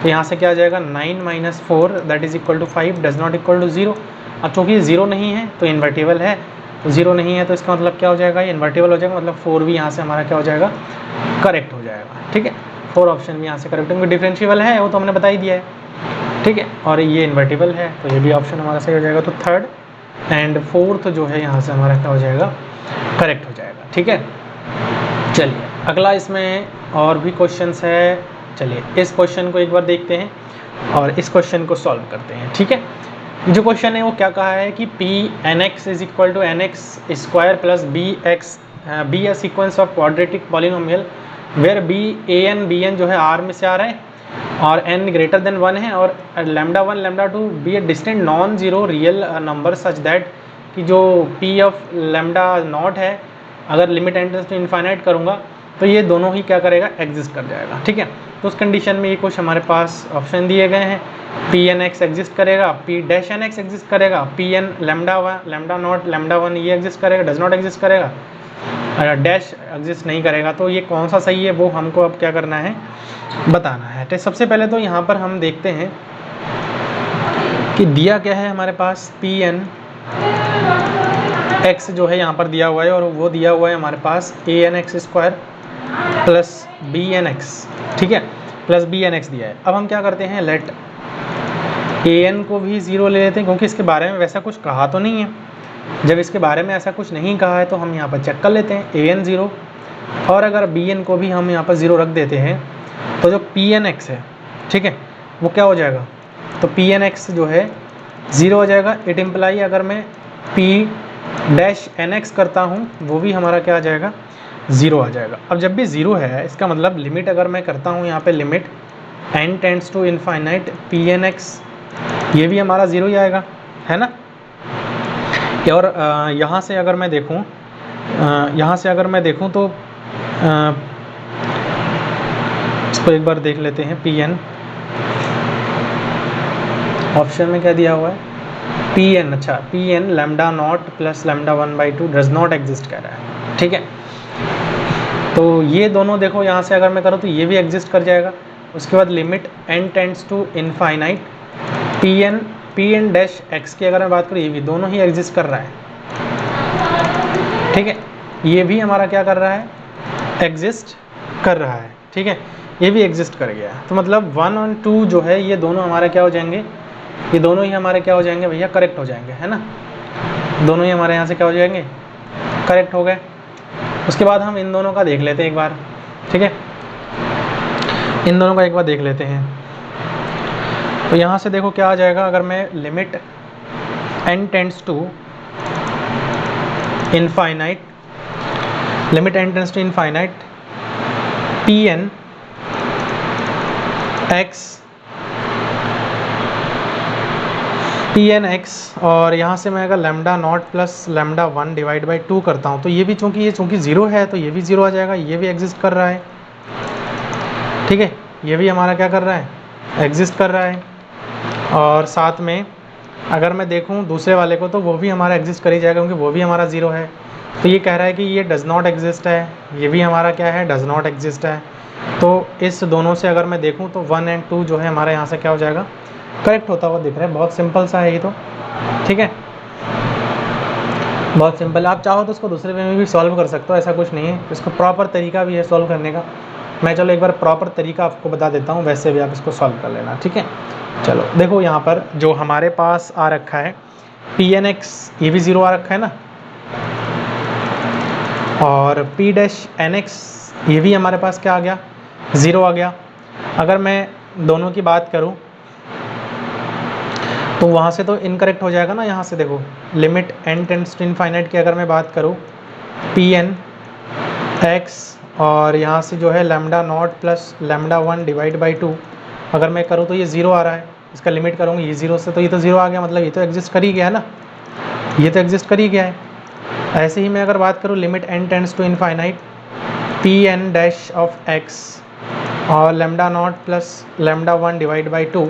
तो यहाँ से क्या आ जाएगा 9 minus 4 that is equal to 5 does not equal to 0। अब चूँकि 0 नहीं है तो इन्वर्टिबल है, तो 0 नहीं है तो इसका मतलब क्या हो जाएगा, ये इन्वर्टिबल हो जाएगा, मतलब 4 भी यहाँ से हमारा क्या हो जाएगा, करेक्ट हो जाएगा। ठीक है, 4 ऑप्शन भी यहाँ से करेक्ट होंगे। डिफरेंशिएबल है वो तो हमने बता ही दिया है। ठीक है, और ये इन्वर्टिबल है तो ये भी ऑप्शन हमारा सही हो जाएगा। तो थर्ड एंड फोर्थ जो है यहाँ से हमारा क्या हो जाएगा, करेक्ट हो जाएगा। ठीक है, चलिए अगला इसमें और भी क्वेश्चंस है। चलिए इस क्वेश्चन को एक बार देखते हैं और इस क्वेश्चन को सॉल्व करते हैं। ठीक है, जो क्वेश्चन है वो क्या कहा है कि p N x is equal to n x square plus b a sequence of quadratic polynomial where b n जो है आर में से आ रहा है और n ग्रेटर देन 1 है और lambda 1 lambda 2 be a distinct non zero real number such that कि जो p ऑफ लैम्डा नॉट है, अगर लिमिट टेंड्स टू इनफाइनाइट करूँगा तो ये दोनों ही क्या करेगा, एग्जिस्ट कर जाएगा। ठीक है, तो उस कंडीशन में ये कुछ हमारे पास ऑप्शन दिए गए हैं। पी एन एक्स एग्जिस्ट करेगा, P dash N X exist करेगा, P N lambda not lambda 1 ये एग्जिस्ट करेगा, डज नॉट एग्जिस्ट करेगा, डैश एग्जिस्ट नहीं करेगा। तो ये कौन सा सही है वो हमको अब क्या करना है, बताना है। तो सबसे पहले तो यहाँ पर हम देखते हैं कि दिया क्या है हमारे पास, पी एन एक्स जो है यहाँ पर दिया हुआ है और वो दिया हुआ है हमारे पास A N x square plus B N X. ठीक है, प्लस बी एन एक्स दिया है। अब हम क्या करते हैं, लेट ए एन को भी 0 ले लेते हैं क्योंकि इसके बारे में वैसा कुछ कहा तो नहीं है। जब इसके बारे में ऐसा कुछ नहीं कहा है तो हम यहाँ पर चेक कर लेते हैं ए एन 0, और अगर बी एन को भी हम यहाँ पर 0 रख देते हैं तो जो पी एन एक्स है, ठीक है, वो क्या हो जाएगा, तो पी एन एक्स जो है 0 हो जाएगा। इट इम्प्लाई अगर मैं पी डैश एन एक्स करता हूँ वो भी हमारा क्या आ जाएगा, 0 आ जाएगा। अब जब भी 0 है इसका मतलब लिमिट अगर मैं करता हूँ यहाँ पे limit n tends to infinite P N x, ये भी हमारा 0 ही आएगा, है ना। और यहाँ से अगर मैं देखूँ तो इसको एक बार देख लेते हैं। पी एन ऑप्शन में क्या दिया हुआ है, पी एन, अच्छा p N lambda not plus lambda 1/2 does not exist कह रहा है। ठीक है, तो ये दोनों देखो यहाँ से अगर मैं करूँ तो ये भी एग्जिस्ट कर जाएगा। उसके बाद limit n tends to infinite P N dash x की अगर मैं बात करूँ, ये भी दोनों ही एग्जिस्ट कर रहा है। ठीक है, ये भी हमारा क्या कर रहा है, एग्जिस्ट कर रहा है। ठीक है, ये भी एग्जिस्ट कर गया। तो मतलब 1 और 2 जो है ये दोनों हमारे क्या हो जाएंगे, ये दोनों ही हमारे क्या हो जाएंगे भैया, करेक्ट हो जाएंगे, है ना। दोनों ही हमारे यहाँ से क्या हो जाएंगे, करेक्ट हो गए। उसके बाद हम इन दोनों का देख लेते हैं एक बार। ठीक है, इन दोनों का एक बार देख लेते हैं। तो यहाँ से देखो क्या आ जाएगा, अगर मैं limit n tends to infinite P N x और यहाँ से मैं अगर लैम्डा नॉट प्लस लैम्डा 1/2 करता हूँ तो ये भी चूँकि 0 है तो ये भी 0 आ जाएगा, ये भी एग्जिस्ट कर रहा है। ठीक है, ये भी हमारा क्या कर रहा है, एग्जिस्ट कर रहा है। और साथ में अगर मैं देखूँ दूसरे वाले को तो वो भी हमारा एग्जिस्ट कर ही जाएगा क्योंकि वो भी हमारा 0 है। तो ये कह रहा है कि ये डज़ नॉट एग्जिस्ट है, ये भी हमारा क्या है, डज़ नॉट एग्जिस्ट है। तो इस दोनों से अगर मैं देखूँ तो 1 और 2 जो है हमारे यहाँ से क्या हो जाएगा, करेक्ट होता हुआ दिख रहा है। बहुत सिंपल सा है ये तो। ठीक है, बहुत सिंपल। आप चाहो तो उसको दूसरे वे में भी सॉल्व कर सकते हो, ऐसा कुछ नहीं है। इसको प्रॉपर तरीका भी है सॉल्व करने का। मैं चलो एक बार प्रॉपर तरीका आपको बता देता हूँ, वैसे भी आप इसको सॉल्व कर लेना। ठीक है, चलो देखो यहाँ पर जो हमारे पास आ रखा है पी एन एक्स, ये भी 0 आ रखा है ना, और पी डैश एन एक्स ये भी हमारे पास क्या आ गया, 0 आ गया। अगर मैं दोनों की बात करूं तो वहाँ से तो इनकरेक्ट हो जाएगा ना। यहाँ से देखो limit n tends to infinite की अगर मैं बात करूं पी एन एक्स और यहाँ से जो है लैम्डा नॉट प्लस लैम्डा 1/2 अगर मैं करूँ तो ये 0 आ रहा है। इसका लिमिट करूँगी ये 0 से तो ये तो 0 आ गया, मतलब ये तो एग्जिस्ट कर ही गया है ना, ये तो एग्जिस्ट कर ही गया है। ऐसे ही मैं अगर बात करूँ limit n tends to infinite P N dash of X और lambda not plus lambda 1/2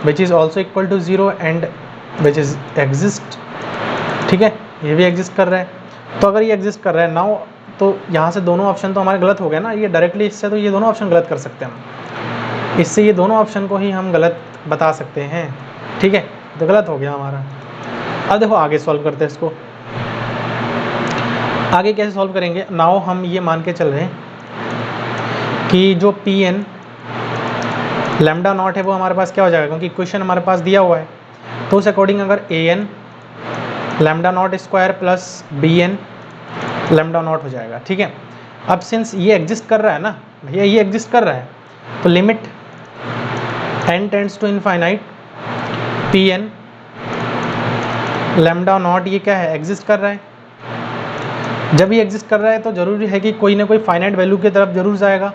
which is also equal to 0 and which is exist. ठीक है, ये भी एग्जिस्ट कर रहा है। तो अगर ये एग्जिस्ट कर रहा है, नाउ तो यहाँ से दोनों ऑप्शन तो हमारे गलत हो गए ना, ये डायरेक्टली इससे तो ये दोनों ऑप्शन गलत कर सकते हैं हम, इससे ये दोनों ऑप्शन को ही हम गलत बता सकते हैं, ठीक है। तो गलत हो गया हमारा। अब देखो आगे सॉल्व करते हैं इसको। आगे कैसे सॉल्व करेंगे, नाउ हम ये मान के चल रहे हैं कि जो पी एन लैम्डा नॉट है वो हमारे पास क्या हो जाएगा, क्योंकि इक्वेशन हमारे पास दिया हुआ है, तो उस अकॉर्डिंग अगर A N lambda not square plus B N lambda not हो जाएगा, ठीक है। अब सिंस ये एग्जिस्ट कर रहा है ना भैया, ये एग्जिस्ट कर रहा है, तो limit n tends to infinite P N lambda not, ये क्या है, एग्जिस्ट कर रहा है। जब ये एग्जिस्ट कर रहा है तो ज़रूरी है कि कोई ना कोई फाइनाइट वैल्यू की तरफ जरूर जाएगा।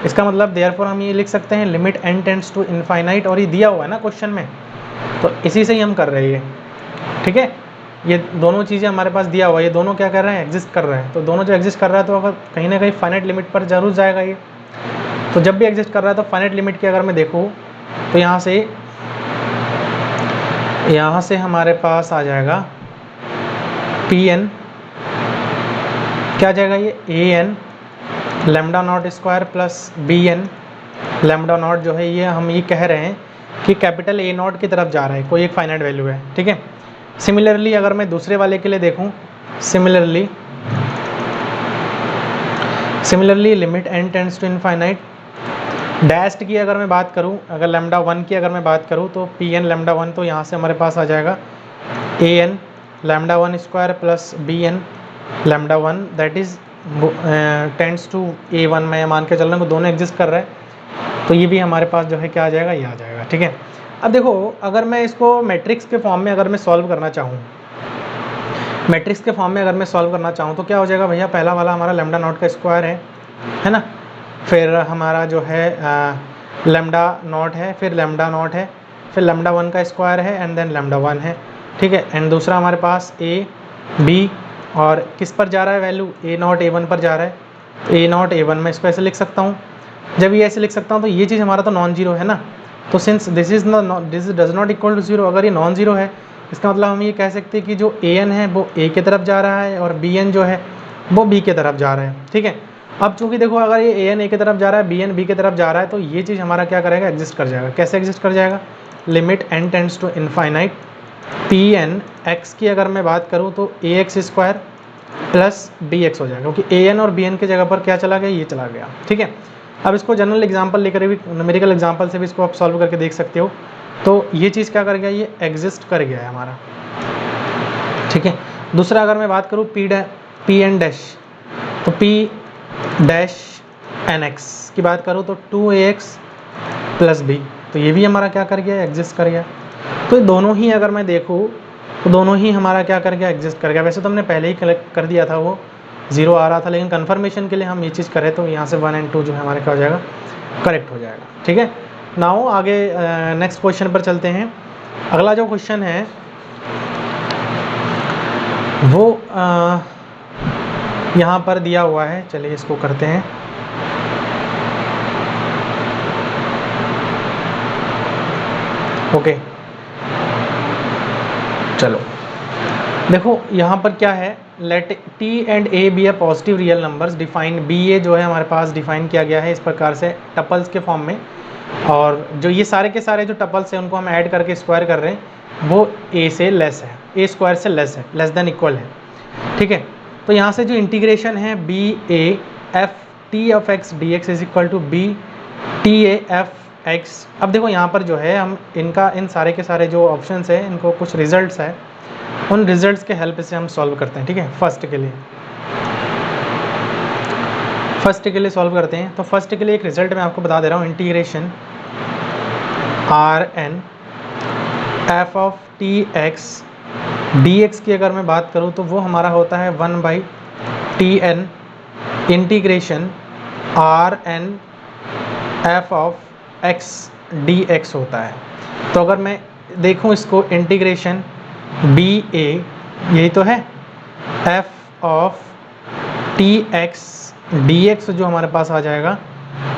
इसका मतलब देयरफॉर हम ये लिख सकते हैं limit n tends to infinite, और ये दिया हुआ है ना क्वेश्चन में, तो इसी से ही हम कर रहे हैं, ठीक है। ये दोनों चीज़ें हमारे पास दिया हुआ है, ये दोनों क्या कर रहे हैं, एग्जिस्ट कर रहे हैं। तो दोनों जो एग्जिस्ट कर रहा है तो अगर कहीं ना कहीं फाइनाइट लिमिट पर जरूर जाएगा ये। तो जब भी एग्जिस्ट कर रहा है तो फाइनाइट लिमिट की अगर मैं देखूँ तो यहाँ से हमारे पास आ जाएगा पी एन, क्या आ जाएगा ये, A N lambda not square plus B N lambda not, जो है ये हम ये कह रहे हैं कि कैपिटल ए नॉट की तरफ जा रहा है, कोई एक फाइनाइट वैल्यू है, ठीक है। सिमिलरली अगर मैं दूसरे वाले के लिए देखूं, similarly limit n tends to infinite dashed की अगर मैं बात करूं, अगर लैम्डा 1 की अगर मैं बात करूं तो पी एन लैम्डा 1, तो यहाँ से हमारे पास आ जाएगा A N lambda 1 square plus B N lambda 1, that is tends to A1। मैं मान के चल रहा हूँ दोनों एग्जिस्ट कर रहा है, तो ये भी हमारे पास जो है क्या आ जाएगा, ये आ जाएगा, ठीक है। अब देखो अगर मैं इसको मैट्रिक्स के फॉर्म में अगर मैं सॉल्व करना चाहूँ, मैट्रिक्स के फॉर्म में अगर मैं सॉल्व करना चाहूँ तो क्या हो जाएगा भैया, पहला वाला हमारा लैम्डा नॉट का स्क्वायर है ना, फिर हमारा जो है लैम्डा नॉट है, फिर लैम्डा नॉट है, फिर लैम्डा 1 का स्क्वायर है, एंड देन लैम्डा 1 है, ठीक है। एंड दूसरा हमारे पास ए बी, और किस पर जा रहा है value, A not a one पर जा रहा है, तो ए नॉट ए वन मैं इसको ऐसे लिख सकता हूँ। जब ये ऐसे लिख सकता हूँ तो ये चीज़ हमारा तो नॉन जीरो है ना, तो since this does not equal to zero, अगर ये नॉन जीरो है इसका मतलब हम ये कह सकते हैं कि जो ए एन है वो ए की तरफ जा रहा है और बी एन जो है वो बी की तरफ जा रहा है, ठीक है। अब चूँकि देखो अगर ये ए एन ए की तरफ जा रहा है, बी एन बी की तरफ जा रहा है, तो ये चीज़ हमारा क्या करेगा, एग्जिस्ट कर जाएगा। कैसे एग्जिस्ट कर जाएगा, limit n tends to infinite P N X की अगर मैं बात करूँ तो A X square plus B X हो जाएगा, क्योंकि ए एन और बी एन की जगह पर क्या चला गया, ये चला गया, ठीक है। अब इसको जनरल एग्जांपल लेकर भी, न्यूमेरिकल एग्जांपल से भी इसको आप सॉल्व करके देख सकते हो। तो ये चीज़ क्या कर गया, ये एग्जिस्ट कर गया है हमारा, ठीक है। दूसरा अगर मैं बात करूँ पी एन डैश, तो पी डैश एन एक्स की बात करूँ तो 2ax प्लस बी, तो ये भी हमारा क्या कर गया, एग्जिस्ट कर गया। तो ये दोनों ही अगर मैं देखूँ तो दोनों ही हमारा क्या कर गया, एग्जिस्ट कर गया। वैसे तो हमने पहले ही कलेक्ट कर दिया था, वो 0 आ रहा था, लेकिन कन्फर्मेशन के लिए हम ये चीज़ करें तो यहाँ से 1 और 2 जो है हमारा क्या हो जाएगा, करेक्ट हो जाएगा, ठीक है। नाउ आगे नेक्स्ट क्वेश्चन पर चलते हैं। अगला जो क्वेश्चन है वो यहाँ पर दिया हुआ है, चलिए इसको करते हैं। ओके चलो देखो यहाँ पर क्या है, let T and A B a positive real numbers define, B A जो है हमारे पास डिफाइन किया गया है इस प्रकार से टपल्स के फॉर्म में, और जो ये सारे के सारे जो टपल्स हैं उनको हम ऐड करके स्क्वायर कर रहे हैं वो ए से लेस है, ए स्क्वायर से लेस है, लेस देन इक्वल है, ठीक है। तो यहाँ से जो इंटीग्रेशन है b a f t of x D x is equal to b T A f x. अब देखो यहाँ पर जो है हम इनका इन सारे के सारे जो ऑप्शंस है इनको कुछ रिजल्ट्स है, उन रिजल्ट्स के हेल्प से हम सॉल्व करते हैं, ठीक है। फर्स्ट के लिए सॉल्व करते हैं। तो फर्स्ट के लिए एक रिजल्ट मैं आपको बता दे रहा हूँ, integration r n f of t x D x की अगर मैं बात करूँ तो वो हमारा होता है 1/tn integration r n f of x D x होता है। तो अगर मैं देखूँ इसको इंटीग्रेशन बी ए यही तो है, F of t x D x जो हमारे पास आ जाएगा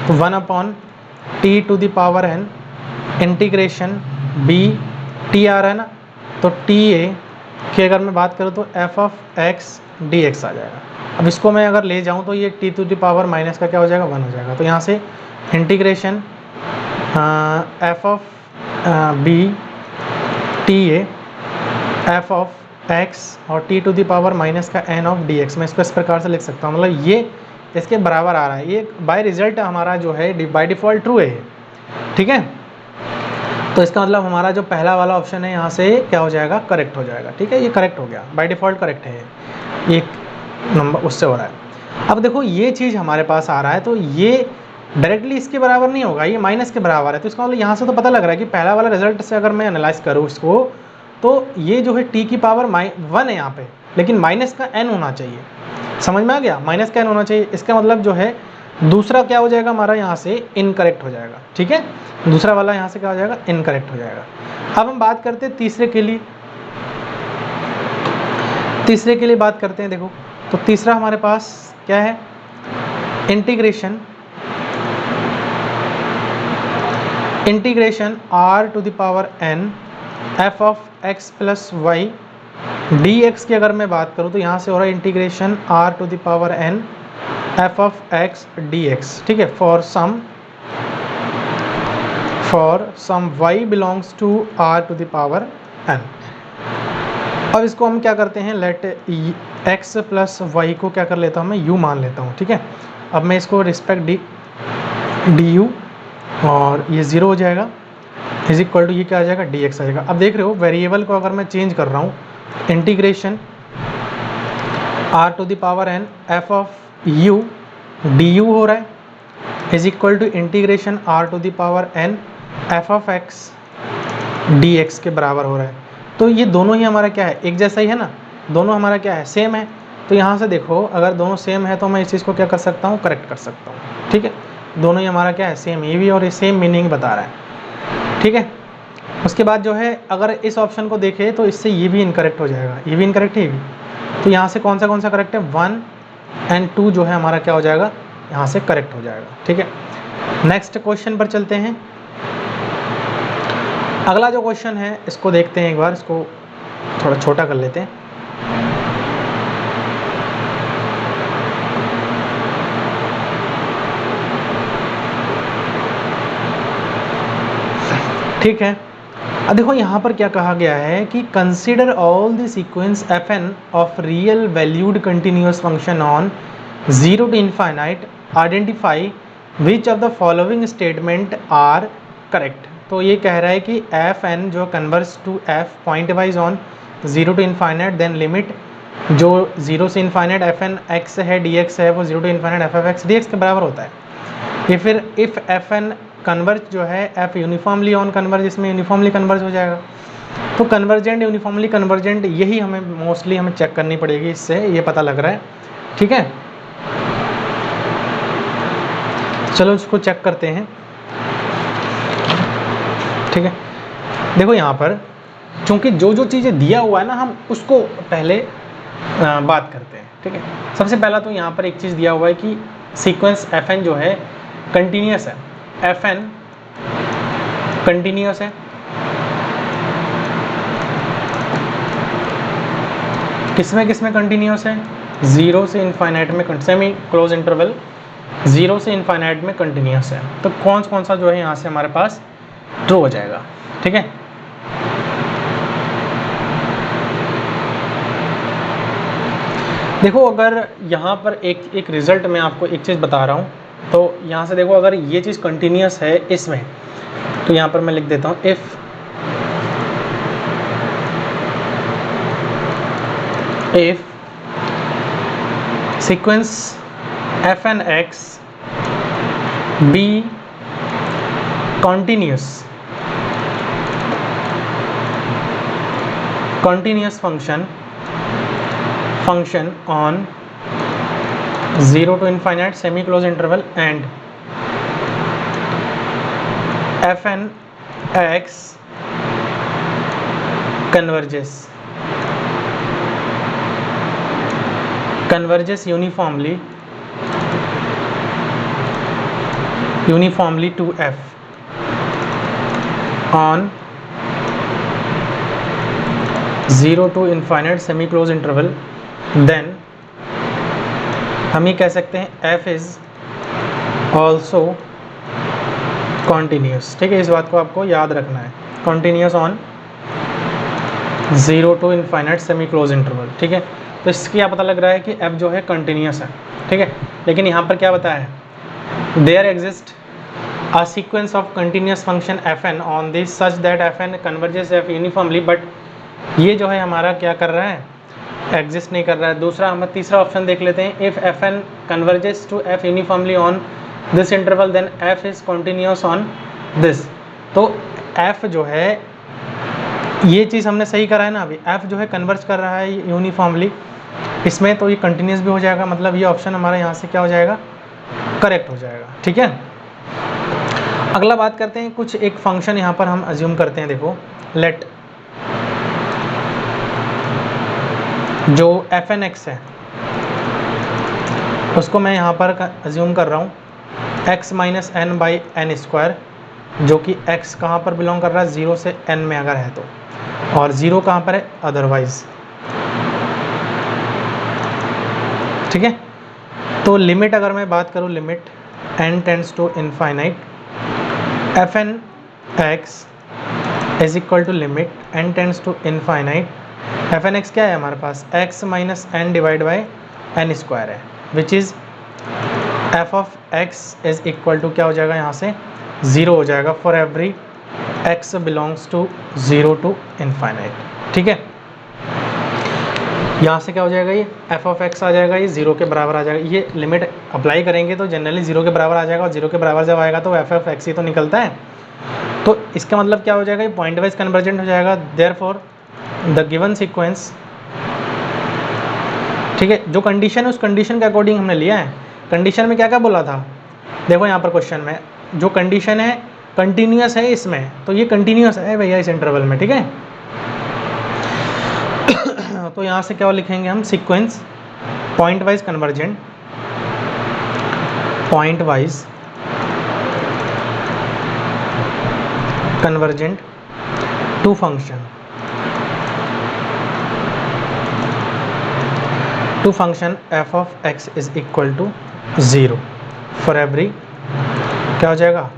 तो 1/t⁴n इंटीग्रेशन बी टी आ रहा है ना, तो टी ए की अगर मैं बात करूँ तो F of x D X आ जाएगा। अब इसको मैं अगर ले जाऊँ तो ये T to the power minus का क्या हो जाएगा, 1 हो जाएगा। तो यहाँ से integration F of B T A F of X और T to the power minus का एन ऑफ डी एक्स, मैं इसको इस प्रकार से लिख सकता हूँ। मतलब ये इसके बराबर आ रहा है, ये बाय रिजल्ट हमारा जो है बाय डिफ़ॉल्ट ट्रू है, ठीक है। तो इसका मतलब हमारा जो पहला वाला ऑप्शन है यहाँ से क्या हो जाएगा, करेक्ट हो जाएगा, ठीक है। ये करेक्ट हो गया, बाय डिफ़ॉल्ट करेक्ट है, एक नंबर उससे हो रहा है। अब देखो ये चीज़ हमारे पास आ रहा है, तो ये डायरेक्टली इसके बराबर नहीं होगा, ये माइनस के बराबर है। तो इसका मतलब यहाँ से तो पता लग रहा है कि पहला वाला रिजल्ट से अगर मैं एनालाइज करूँ इसको, तो ये जो है टी की पावर 1 है यहाँ पे, लेकिन माइनस का n होना चाहिए। समझ में आ गया, माइनस का n होना चाहिए। इसका मतलब जो है दूसरा क्या हो जाएगा हमारा यहाँ से इनकरेक्ट हो जाएगा, ठीक है। दूसरा वाला यहाँ से क्या हो जाएगा, इनकरेक्ट हो जाएगा। अब हम बात करते हैं तीसरे के लिए, तीसरे के लिए बात करते हैं। देखो तो तीसरा हमारे पास क्या है, integration r to the power n f of x plus y d x की अगर मैं बात करूँ तो यहाँ से हो रहा है integration r to the power n f of x d x, ठीक है, for some y belongs to r to the power n। अब इसको हम क्या करते हैं, लेट x प्लस वाई को क्या कर लेता हूँ मैं, u मान लेता हूँ, ठीक है। अब मैं इसको रिस्पेक्ट डी यू और ये 0 हो जाएगा, इज इक्वल टू ये क्या आ जाएगा, डी एक्स आ जाएगा। अब देख रहे हो वेरिएबल को अगर मैं चेंज कर रहा हूँ, integration r to the power n f of u d u हो रहा है, is equal to integration r to the power n f of x d x के बराबर हो रहा है। तो ये दोनों ही हमारा क्या है, एक जैसा ही है ना, दोनों हमारा क्या है, सेम है। तो यहाँ से देखो अगर दोनों सेम है तो मैं इस चीज़ को क्या कर सकता हूँ, करेक्ट कर सकता हूँ, ठीक है। दोनों ही हमारा क्या है, सेम, ये भी और ये सेम मीनिंग बता रहा है, ठीक है। उसके बाद जो है अगर इस ऑप्शन को देखें तो इससे ये भी इनकरेक्ट हो जाएगा, ये भी इनकरेक्ट है, ये भी। तो यहाँ से कौन सा करेक्ट है, 1 और 2 जो है हमारा क्या हो जाएगा, यहाँ से करेक्ट हो जाएगा, ठीक है। नेक्स्ट क्वेश्चन पर चलते हैं। अगला जो क्वेश्चन है इसको देखते हैं एक बार, इसको थोड़ा छोटा कर लेते हैं। ठीक है, अब देखो यहाँ पर क्या कहा गया है कि consider all the sequence f n of real valued continuous function on 0 to infinite, identify which of the following statement are correct. तो ये कह रहा है कि एफ एन जो converges to f pointwise on 0 to infinite, then limit जो 0 से infinite f n x है डी एक्स है वो 0 to infinite f f x D x के बराबर होता है। ये फिर इफ़ एफ एन कन्वर्ज जो है एफ यूनिफॉर्मली ऑन कन्वर्ज, इसमें यूनिफॉर्मली कन्वर्ज हो जाएगा। तो कन्वर्जेंट यूनिफॉर्मली कन्वर्जेंट यही हमें मोस्टली हमें चेक करनी पड़ेगी, इससे ये पता लग रहा है, ठीक है। चलो इसको चेक करते हैं, ठीक है। देखो यहाँ पर चूँकि जो जो चीज़ें दिया हुआ है ना, हम उसको पहले बात करते हैं, ठीक है। सबसे पहला तो यहाँ पर एक चीज़ दिया हुआ है कि सीक्वेंस एफ एन जो है कंटिन्यूस है, एफ एन कंटिन्यूस है, किसमें कंटिन्यूस है, 0 से इनफाइनाइट में, सेमी क्लोज इंटरवल 0 से इनफाइनाइट में कंटिन्यूस है। तो कौन सा जो है यहाँ से हमारे पास ट्रू हो जाएगा, ठीक है। देखो अगर यहाँ पर एक रिजल्ट मैं आपको एक चीज़ बता रहा हूँ, तो यहाँ से देखो अगर ये चीज़ कंटिन्यूस है इसमें, तो यहाँ पर मैं लिख देता हूँ if sequence f n x be continuous function on 0 to infinite semi closed interval and fn x converges uniformly to f on 0 to infinite semi closed interval, then हम ये कह सकते हैं f इज़ ऑल्सो कॉन्टीन्यूस। ठीक है, इस बात को आपको याद रखना है, continuous on 0 to infinite semi close interval. ठीक है, तो इससे क्या पता लग रहा है कि f जो है कंटिन्यूस है। ठीक है, लेकिन यहाँ पर क्या बताया है, there exist a sequence of continuous function fn on this such that fn converges f uniformly, but ये जो है हमारा क्या कर रहा है, एग्जिस्ट नहीं कर रहा है। दूसरा हम तीसरा ऑप्शन देख लेते हैं, if fn converges to f uniformly on this interval then f is continuous on this। तो f जो है, ये चीज़ हमने सही करा है ना, अभी f जो है कन्वर्ज कर रहा है यूनिफॉर्मली इसमें, तो ये कंटिन्यूस भी हो जाएगा, मतलब ये ऑप्शन हमारा यहाँ से क्या हो जाएगा, करेक्ट हो जाएगा। ठीक है, अगला बात करते हैं, कुछ एक फंक्शन यहाँ पर हम अज्यूम करते हैं। देखो, लेट जो fn(x) है उसको मैं यहाँ पर अज्यूम कर रहा हूँ x minus n by N square, जो कि x कहाँ पर बिलोंग कर रहा है, 0 से n में अगर है तो, और 0 कहाँ पर है अदरवाइज। ठीक है, तो लिमिट अगर मैं बात करूँ, limit n tends to infinite fn(x) is equal to limit n tends to infinite fn(x) क्या है हमारे पास, x minus N divide by N square है, which is f of x is equal to क्या हो जाएगा, यहाँ से 0 हो जाएगा for every x belongs to 0 to infinite. ठीक है, यहाँ से क्या हो जाएगा, ये f ऑफ x आ जाएगा, ये 0 के बराबर आ जाएगा। ये लिमिट अप्लाई करेंगे तो जनरली 0 के बराबर आ जाएगा, और 0 के बराबर जब आएगा तो f ऑफ x ही तो निकलता है। तो इसका मतलब क्या हो जाएगा, ये पॉइंट वाइज कन्वर्जेंट हो जाएगा। देयरफॉर द गिवन सीक्वेंस, ठीक है, जो कंडीशन है उस कंडीशन के अकॉर्डिंग हमने लिया है। कंडीशन में क्या क्या बोला था, देखो यहाँ पर क्वेश्चन में जो कंडीशन है कंटिन्यूस है इसमें, तो ये कंटिन्यूस है भैया इस इंटरवल में। ठीक है, तो यहाँ से क्या लिखेंगे हम, sequence pointwise convergent, pointwise convergent to function, to function f of x is equal to 0 for every क्या हो जाएगा,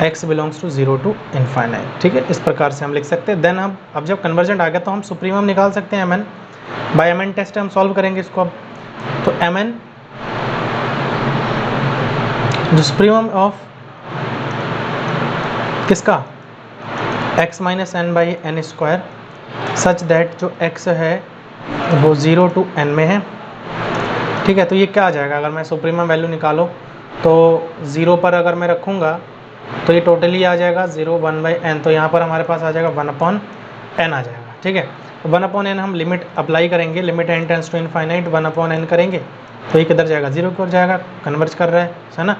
x belongs to 0 to infinite. ठीक है, इस प्रकार से हम लिख सकते हैं। देन हम अब जब कन्वर्जेंट आ गया तो हम सुप्रीमम निकाल सकते हैं mn, बाय mn टेस्ट हम सॉल्व करेंगे इसको। अब तो mn जो सुप्रीमम ऑफ किसका, x minus n by N square such that जो x है वो 0 टू n में है। ठीक है, तो ये क्या आ जाएगा, अगर मैं सुप्रीमम वैल्यू निकालो तो 0 पर अगर मैं रखूँगा तो ये टोटली आ जाएगा 0 1 बाई एन, तो यहाँ पर हमारे पास आ जाएगा 1/n आ जाएगा। ठीक है, तो 1/n हम लिमिट अप्लाई करेंगे, limit n tends to infinite 1/n करेंगे तो ये किधर जाएगा, 0 की ओर जाएगा, कन्वर्ज कर रहा है ना।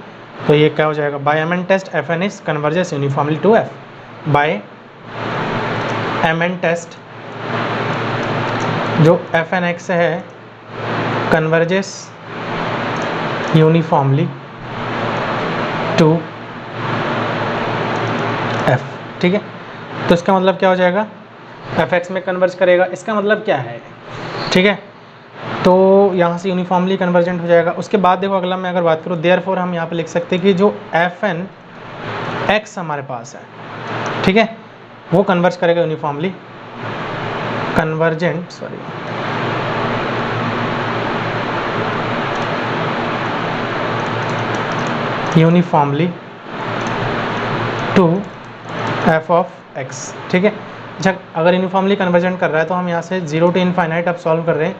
तो ये क्या हो जाएगा, by mn test fn is converges uniformly to f, by mn test जो fn(x) है कन्वर्जेस यूनिफॉर्मली टू f। ठीक है, तो इसका मतलब क्या हो जाएगा, fx में कन्वर्ज करेगा, इसका मतलब क्या है। ठीक है, तो यहाँ से यूनिफॉर्मली कन्वर्जेंट हो जाएगा। उसके बाद देखो अगला मैं अगर बात करूँ, देयरफॉर हम यहाँ पे लिख सकते हैं कि जो fn(x) हमारे पास है, ठीक है, वो कन्वर्ज करेगा uniformly, convergent sorry uniformly to f of x। ठीक है, अच्छा अगर यूनिफॉर्मली कन्वर्जेंट कर रहा है तो हम यहाँ से 0 टू इनफाइनाइट अब सॉल्व कर रहे हैं,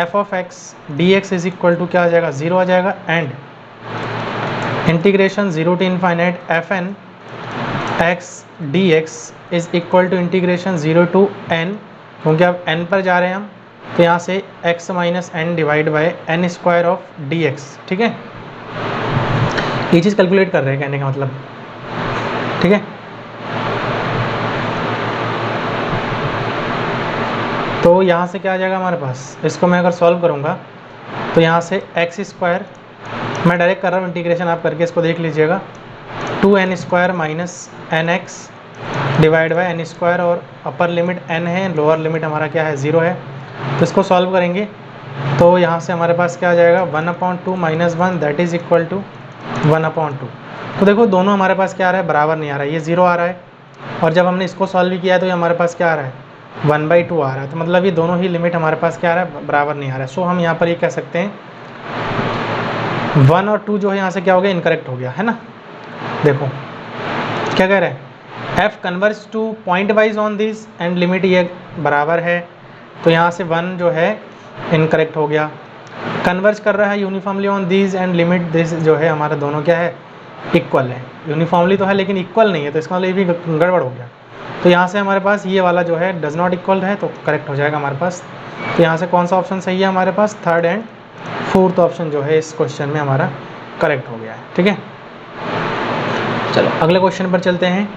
f of x dx is equal to क्या आ जाएगा, 0 आ जाएगा, and integration 0 to infinite fn x dx is equal to integration 0 to n, क्योंकि अब n पर जा रहे हैं हम, तो यहाँ से x minus N divide by N square of dx। ठीक है, ये चीज़ कैलकुलेट कर रहे हैं कहने का मतलब। ठीक है, तो यहाँ से क्या आ जाएगा हमारे पास, इसको मैं अगर सॉल्व करूँगा तो यहाँ से एक्स स्क्वायर, मैं डायरेक्ट कर रहा हूँ इंटीग्रेशन, आप करके इसको देख लीजिएगा, 2n square minus n x divide by N square, और अपर लिमिट n है, लोअर लिमिट हमारा क्या है 0 है, तो इसको सॉल्व करेंगे तो यहाँ से हमारे पास क्या आ जाएगा 1/2 - 1 दैट इज़ इक्वल टू 1/2। तो देखो दोनों हमारे पास क्या आ रहा है, बराबर नहीं आ रहा है, ये 0 आ रहा है, और जब हमने इसको सॉल्व भी किया है तो ये हमारे पास क्या आ रहा है 1/2 आ रहा है। तो मतलब ये दोनों ही लिमिट हमारे पास क्या आ रहा है, बराबर नहीं आ रहा है। सो हम यहाँ पर ये कह सकते हैं 1 और 2 जो है यहाँ से क्या हो गया, इनकरेक्ट हो गया है ना। देखो क्या कह रहे हैं, f converse two point wise on this and limit ये बराबर है, तो यहाँ से 1 जो है इनकरेक्ट हो गया। कन्वर्ज कर रहा है uniformly on this and limit this जो है हमारा दोनों क्या है, इक्वल है। यूनिफॉर्मली तो है लेकिन इक्वल नहीं है, तो इसका मतलब ये भी गड़बड़ हो गया। तो यहाँ से हमारे पास ये वाला जो है डज नॉट इक्वल है, तो करेक्ट हो जाएगा हमारे पास। तो यहाँ से कौन सा ऑप्शन सही है हमारे पास, 3rd एंड 4th ऑप्शन जो है इस क्वेश्चन में हमारा करेक्ट हो गया है। ठीक है, चलो अगले क्वेश्चन पर चलते हैं।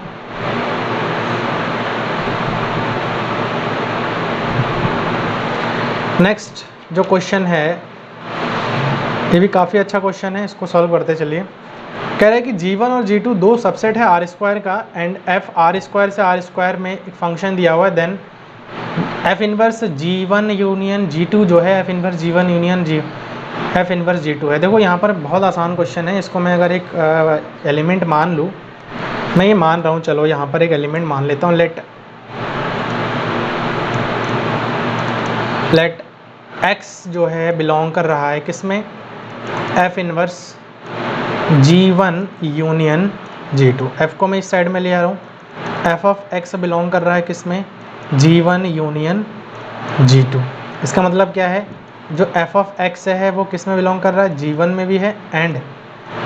नेक्स्ट जो क्वेश्चन है ये भी काफ़ी अच्छा क्वेश्चन है, इसको सॉल्व करते चलिए। कह रहा है कि G1 और G2 दो सबसेट है R² का एंड F R² से R² में एक फंक्शन दिया हुआ है, then F inverse G1 union G2 जो है F inverse G1 union F inverse G2 है। देखो यहाँ पर बहुत आसान क्वेश्चन है, इसको मैं अगर एक एलिमेंट मान लूँ, मैं ये मान रहा हूँ, चलो यहाँ पर एक एलिमेंट मान लेता हूँ, लेट x जो है बिलोंग कर रहा है किसमें, F inverse G1 union G2। F को मैं इस साइड में ले आ रहा हूँ, F ऑफ x बिलोंग कर रहा है किसमें, G1 यूनियन G2। इसका मतलब क्या है, जो F ऑफ x है वो किस में बिलोंग कर रहा है, G1 में भी है, एंड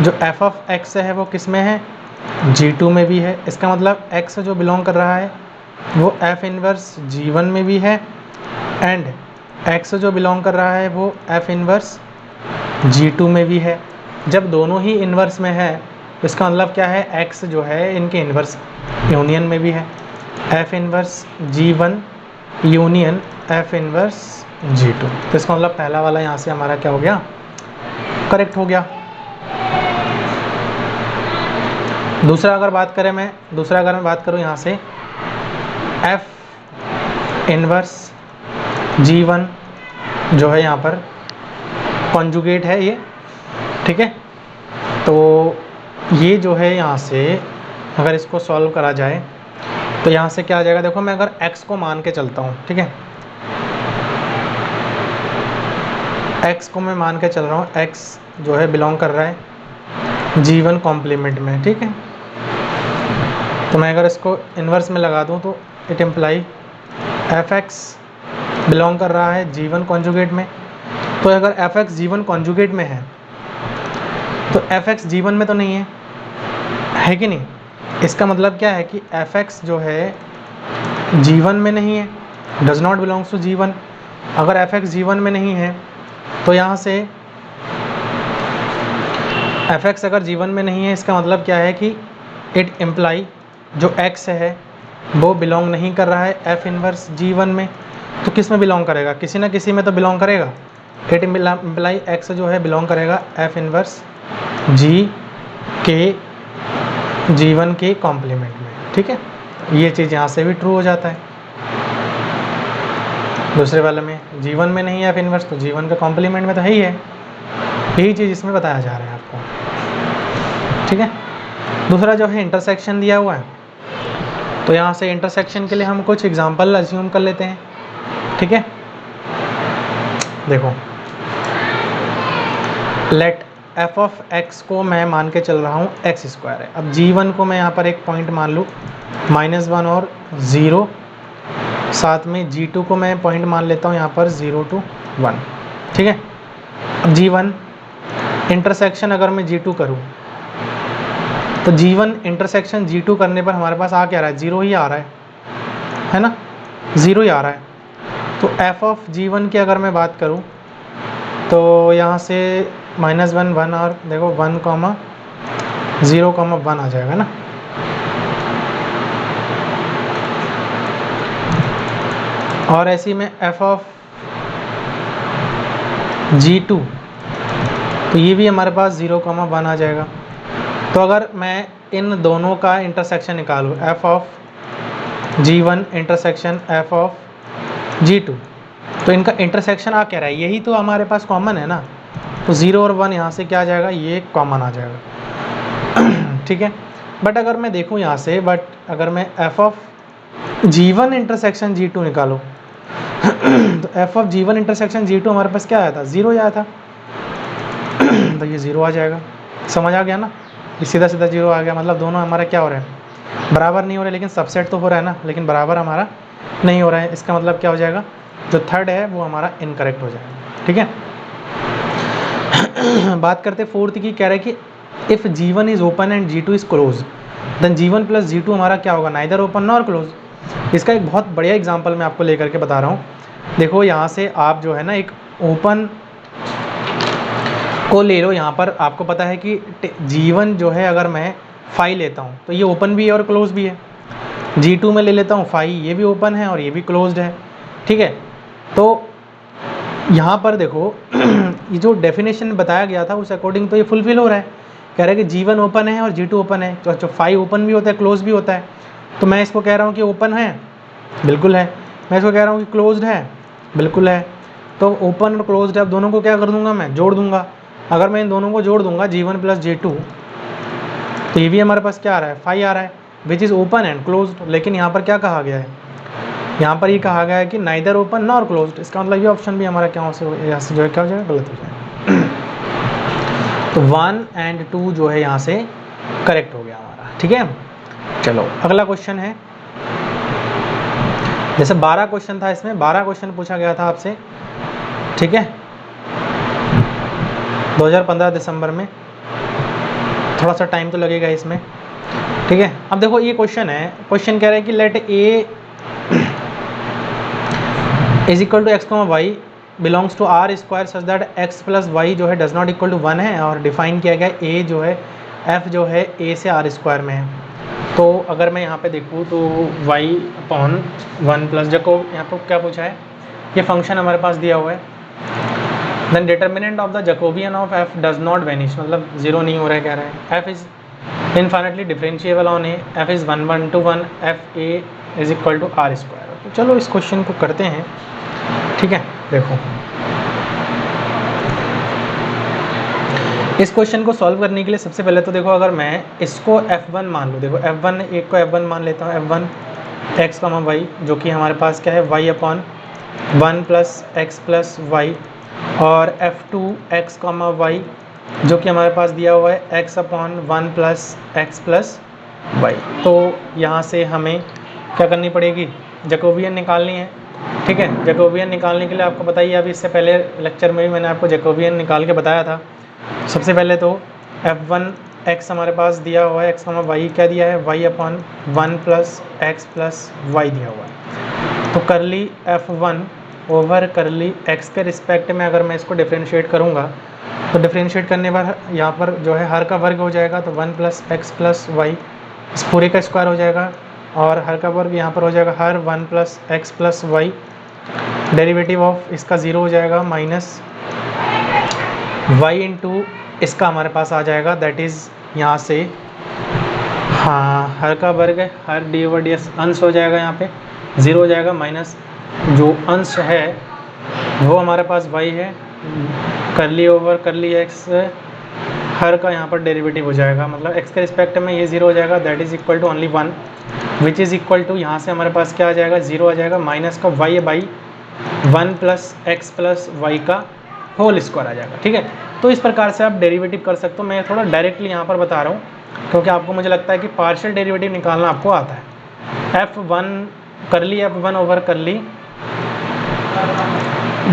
जो F ऑफ x है वो किस में है, G2 में भी है। इसका मतलब x जो बिलोंग कर रहा है वो F इनवर्स G1 में भी है, एंड x जो बिलोंग कर रहा है वो F इनवर्स G2 में भी है। जब दोनों ही इन्वर्स में है तो इसका मतलब क्या है, x जो है इनके इन्वर्स यूनियन में भी है, F inverse G1 union F inverse G2। तो इसका मतलब पहला वाला यहाँ से हमारा क्या हो गया, करेक्ट हो गया। दूसरा अगर मैं बात करूँ यहाँ से F इनवर्स G1 जो है यहाँ पर कॉन्जुगेट है ये, ठीक है। तो ये जो है यहाँ से अगर इसको सॉल्व करा जाए तो यहाँ से क्या आ जाएगा, देखो मैं अगर x को मान के चलता हूँ, ठीक है, x को मैं मान के चल रहा हूँ, x जो है बिलोंग कर रहा है G1 कॉम्प्लीमेंट में, ठीक है। तो मैं अगर इसको इन्वर्स में लगा दूँ तो इट इम्प्लाई fx बिलोंग कर रहा है G1 कॉन्जुगेट में। तो अगर fx G1 कॉन्जुगेट में है तो fx G1 में तो नहीं है कि नहीं। इसका मतलब क्या है कि fx जो है G1 में नहीं है, does not belongs to G1। अगर fx G1 में नहीं है तो यहाँ से fx अगर G1 में नहीं है, इसका मतलब क्या है कि इट इम्प्लाई जो x है वो बिलोंग नहीं कर रहा है f इनवर्स G1 में। तो किस में बिलोंग करेगा, किसी ना किसी में तो बिलोंग करेगा। इट इम्प्लाई x जो है बिलोंग करेगा f इनवर्स G1 के कॉम्प्लीमेंट में, ठीक है। ये चीज़ यहाँ से भी ट्रू हो जाता है। दूसरे वाले में G1 में नहीं है f इनवर्स, तो G1 के कॉम्प्लीमेंट में तो है ही है। यही चीज़ इसमें बताया जा रहा है आपको, ठीक है। दूसरा जो है इंटरसेक्शन दिया हुआ है, तो यहाँ से इंटरसेक्शन के लिए हम कुछ एग्जांपल अज्यूम कर लेते हैं, ठीक है। देखो लेट f ऑफ x को मैं मान के चल रहा हूँ x² है। अब G1 को मैं यहाँ पर एक पॉइंट मान लूँ -1 और 0, साथ में G2 को मैं पॉइंट मान लेता हूँ यहाँ पर 0 to 1, ठीक है। अब G1 इंटरसेक्शन अगर मैं G2 करूँ तो G1 इंटरसेक्शन G2 करने पर हमारे पास आ क्या रहा है, 0 ही आ रहा है ना, 0 ही आ रहा है। तो f ऑफ G1 की अगर मैं बात करूं तो यहाँ से -1 1 और देखो 1, 0, 1 आ जाएगा ना। और ऐसी में f ऑफ G2 तो ये भी हमारे पास 0, 1 आ जाएगा। तो अगर मैं इन दोनों का इंटरसेक्शन निकालूँ, f of G1 intersection f of G2, तो इनका इंटरसेक्शन आ क्या रहा है, यही तो हमारे पास कॉमन है ना, तो 0 और 1 यहाँ से क्या आ जाएगा, ये कॉमन आ जाएगा। ठीक है, बट अगर मैं देखूँ यहाँ से, बट अगर मैं F of G1 intersection G2 निकालो तो F of G1 intersection G2 हमारे पास क्या आया था, 0 आया था। तो ये 0 आ जाएगा, समझ आ गया ना, ये सीधा सीधा 0 आ गया। मतलब दोनों हमारा क्या हो रहा है, बराबर नहीं हो रहा है, लेकिन सबसेट तो हो रहा है ना, लेकिन बराबर हमारा नहीं हो रहा है। इसका मतलब क्या हो जाएगा, जो थर्ड है वो हमारा इनकरेक्ट हो जाएगा। ठीक है, बात करते फोर्थ की, कह रहे हैं कि if G1 is open and G2 is close then G1 plus G2 हमारा क्या होगा, नाइदर ओपन नॉर क्लोज। इसका एक बहुत बढ़िया एग्जांपल मैं आपको लेकर के बता रहा हूँ। देखो यहाँ से आप जो है ना एक ओपन को ले लो, यहाँ पर आपको पता है कि G1 जो है अगर मैं फाई लेता हूँ तो ये ओपन भी है और क्लोज भी है। G2 में ले लेता हूँ फाई, ये भी ओपन है और ये भी क्लोज्ड है। ठीक है, तो यहाँ पर देखो ये जो डेफिनेशन बताया गया था उस अकॉर्डिंग तो ये फुलफिल हो रहा है। कह रहा है कि G1 ओपन है और G2 ओपन है, तो फाई ओपन भी होता है क्लोज भी होता है। तो मैं इसको कह रहा हूँ कि ओपन है, बिल्कुल है। मैं इसको कह रहा हूँ कि क्लोज्ड है, बिल्कुल है। तो ओपन और क्लोज्ड है, अब दोनों को क्या कर दूंगा, मैं जोड़ दूंगा। अगर मैं इन दोनों को जोड़ दूंगा G1 प्लस G2 तो ये भी हमारे पास क्या आ रहा है, फाई आ रहा है, which is open and closed. लेकिन यहाँ पर क्या कहा गया है, यहाँ पर ये कहा गया है कि नाइदर ओपन नॉर क्लोज्ड। इसका मतलब ये ऑप्शन भी हमारा क्या यहाँ से जो है क्या हो जाएगा, गलत हो जाएगा। तो 1 एंड 2 जो है यहाँ से करेक्ट हो गया हमारा। ठीक है, चलो अगला क्वेश्चन है। जैसे 12 क्वेश्चन था, इसमें 12 क्वेश्चन पूछा गया था आपसे। ठीक है, 2015 दिसंबर में, थोड़ा सा टाइम तो लगेगा इसमें। ठीक है, अब देखो ये क्वेश्चन है, क्वेश्चन कह रहा है कि let a is equal to x comma Y belongs to are square such that x plus y जो है डज नॉट इक्वल टू 1 है, और डिफाइन किया गया ए जो है एफ जो है ए से आर स्क्वायर में है। तो अगर मैं यहाँ पे देखूँ तो y अपॉन 1 प्लस जको यहाँ पर क्या पूछा है, ये फंक्शन हमारे पास दिया हुआ है। Then determinant of the Jacobian of f does not vanish, मतलब 0 नहीं हो रहा है, कह रहा है f is infinitely differentiable on a, f is 1 1 to 1 f a is equal to are square. तो चलो इस क्वेश्चन को करते हैं। ठीक है, देखो इस क्वेश्चन को सॉल्व करने के लिए सबसे पहले तो देखो, अगर मैं इसको f1 मान लूँ, देखो f1 एक को f1 मान लेता हूँ, f1 x कॉमा वाई जो कि हमारे पास क्या है y upon 1 plus x plus y, और f2 x कॉमा वाई जो कि हमारे पास दिया हुआ है x upon 1 plus x plus y. तो यहाँ से हमें क्या करनी पड़ेगी, जैकोबियन निकालनी है। ठीक है, जैकोबियन निकालने के लिए आपको बताइए, अभी इससे पहले लेक्चर में भी मैंने आपको जैकोबियन निकाल के बताया था। सबसे पहले तो f1 x हमारे पास दिया हुआ है, x वाई क्या दिया है, y upon 1 plus x plus y दिया हुआ है। तो करली f1 ओवर करली x के रिस्पेक्ट में अगर मैं इसको डिफ्रेंशिएट करूँगा तो डिफ्रेंशिएट करने पर यहाँ पर जो है हर का वर्ग हो जाएगा, तो 1 प्लस एक्स प्लस वाई इस पूरे का स्क्वायर हो जाएगा, और हर का वर्ग यहाँ पर हो जाएगा हर 1 plus x plus y. Derivative of इसका 0 हो जाएगा, माइनस y इंटू इसका हमारे पास आ जाएगा, दैट इज़ यहाँ से हाँ हर का वर्ग है, हर डी ओवर डी एस अंश हो जाएगा, यहाँ पे 0 हो जाएगा, माइनस जो अंश है वो हमारे पास y है, करली ओवर करली x हर का यहाँ पर डेरिवेटिव हो जाएगा, मतलब x के रिस्पेक्ट में ये 0 हो जाएगा, that is equal to only 1 which is equal to यहाँ से हमारे पास क्या आ जाएगा, 0 आ जाएगा, माइनस का y by 1 plus x plus y का होल स्क्वायर आ जाएगा। ठीक है, तो इस प्रकार से आप डेरिवेटिव कर सकते हो। मैं थोड़ा डायरेक्टली यहाँ पर बता रहा हूँ क्योंकि आपको मुझे लगता है कि पार्शियल डेरिवेटिव निकालना आपको आता है। f1 कर ली, f1 ओवर कर ली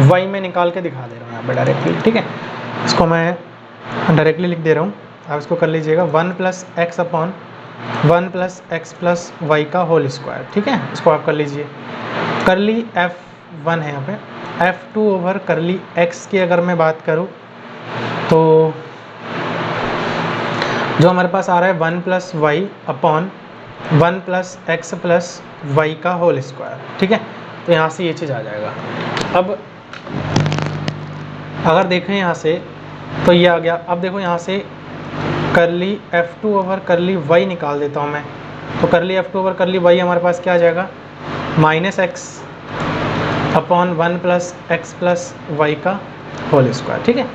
y में निकाल के दिखा दे रहा हूँ यहाँ पर डायरेक्टली। ठीक है, इसको मैं डायरेक्टली लिख दे रहा हूँ, आप इसको कर लीजिएगा 1 plus x upon 1 plus x plus y का होल स्क्वायर। ठीक है, इसको आप कर लीजिए। कर ली f1 है यहाँ पे, f2 ओवर कर ली x की अगर मैं बात करूँ तो जो हमारे पास आ रहा है 1 plus Y upon 1 plus x plus y का होल स्क्वायर। ठीक है, तो यहाँ से ये चीज़ आ जाएगा। अब अगर देखें यहाँ से तो ये आ गया। अब देखो यहाँ से करली f2 ओवर करली y निकाल देता हूँ मैं, तो करली f2 ओवर करली y हमारे पास क्या आ जाएगा, minus x upon 1 plus x plus y का होल स्क्वायर। ठीक है,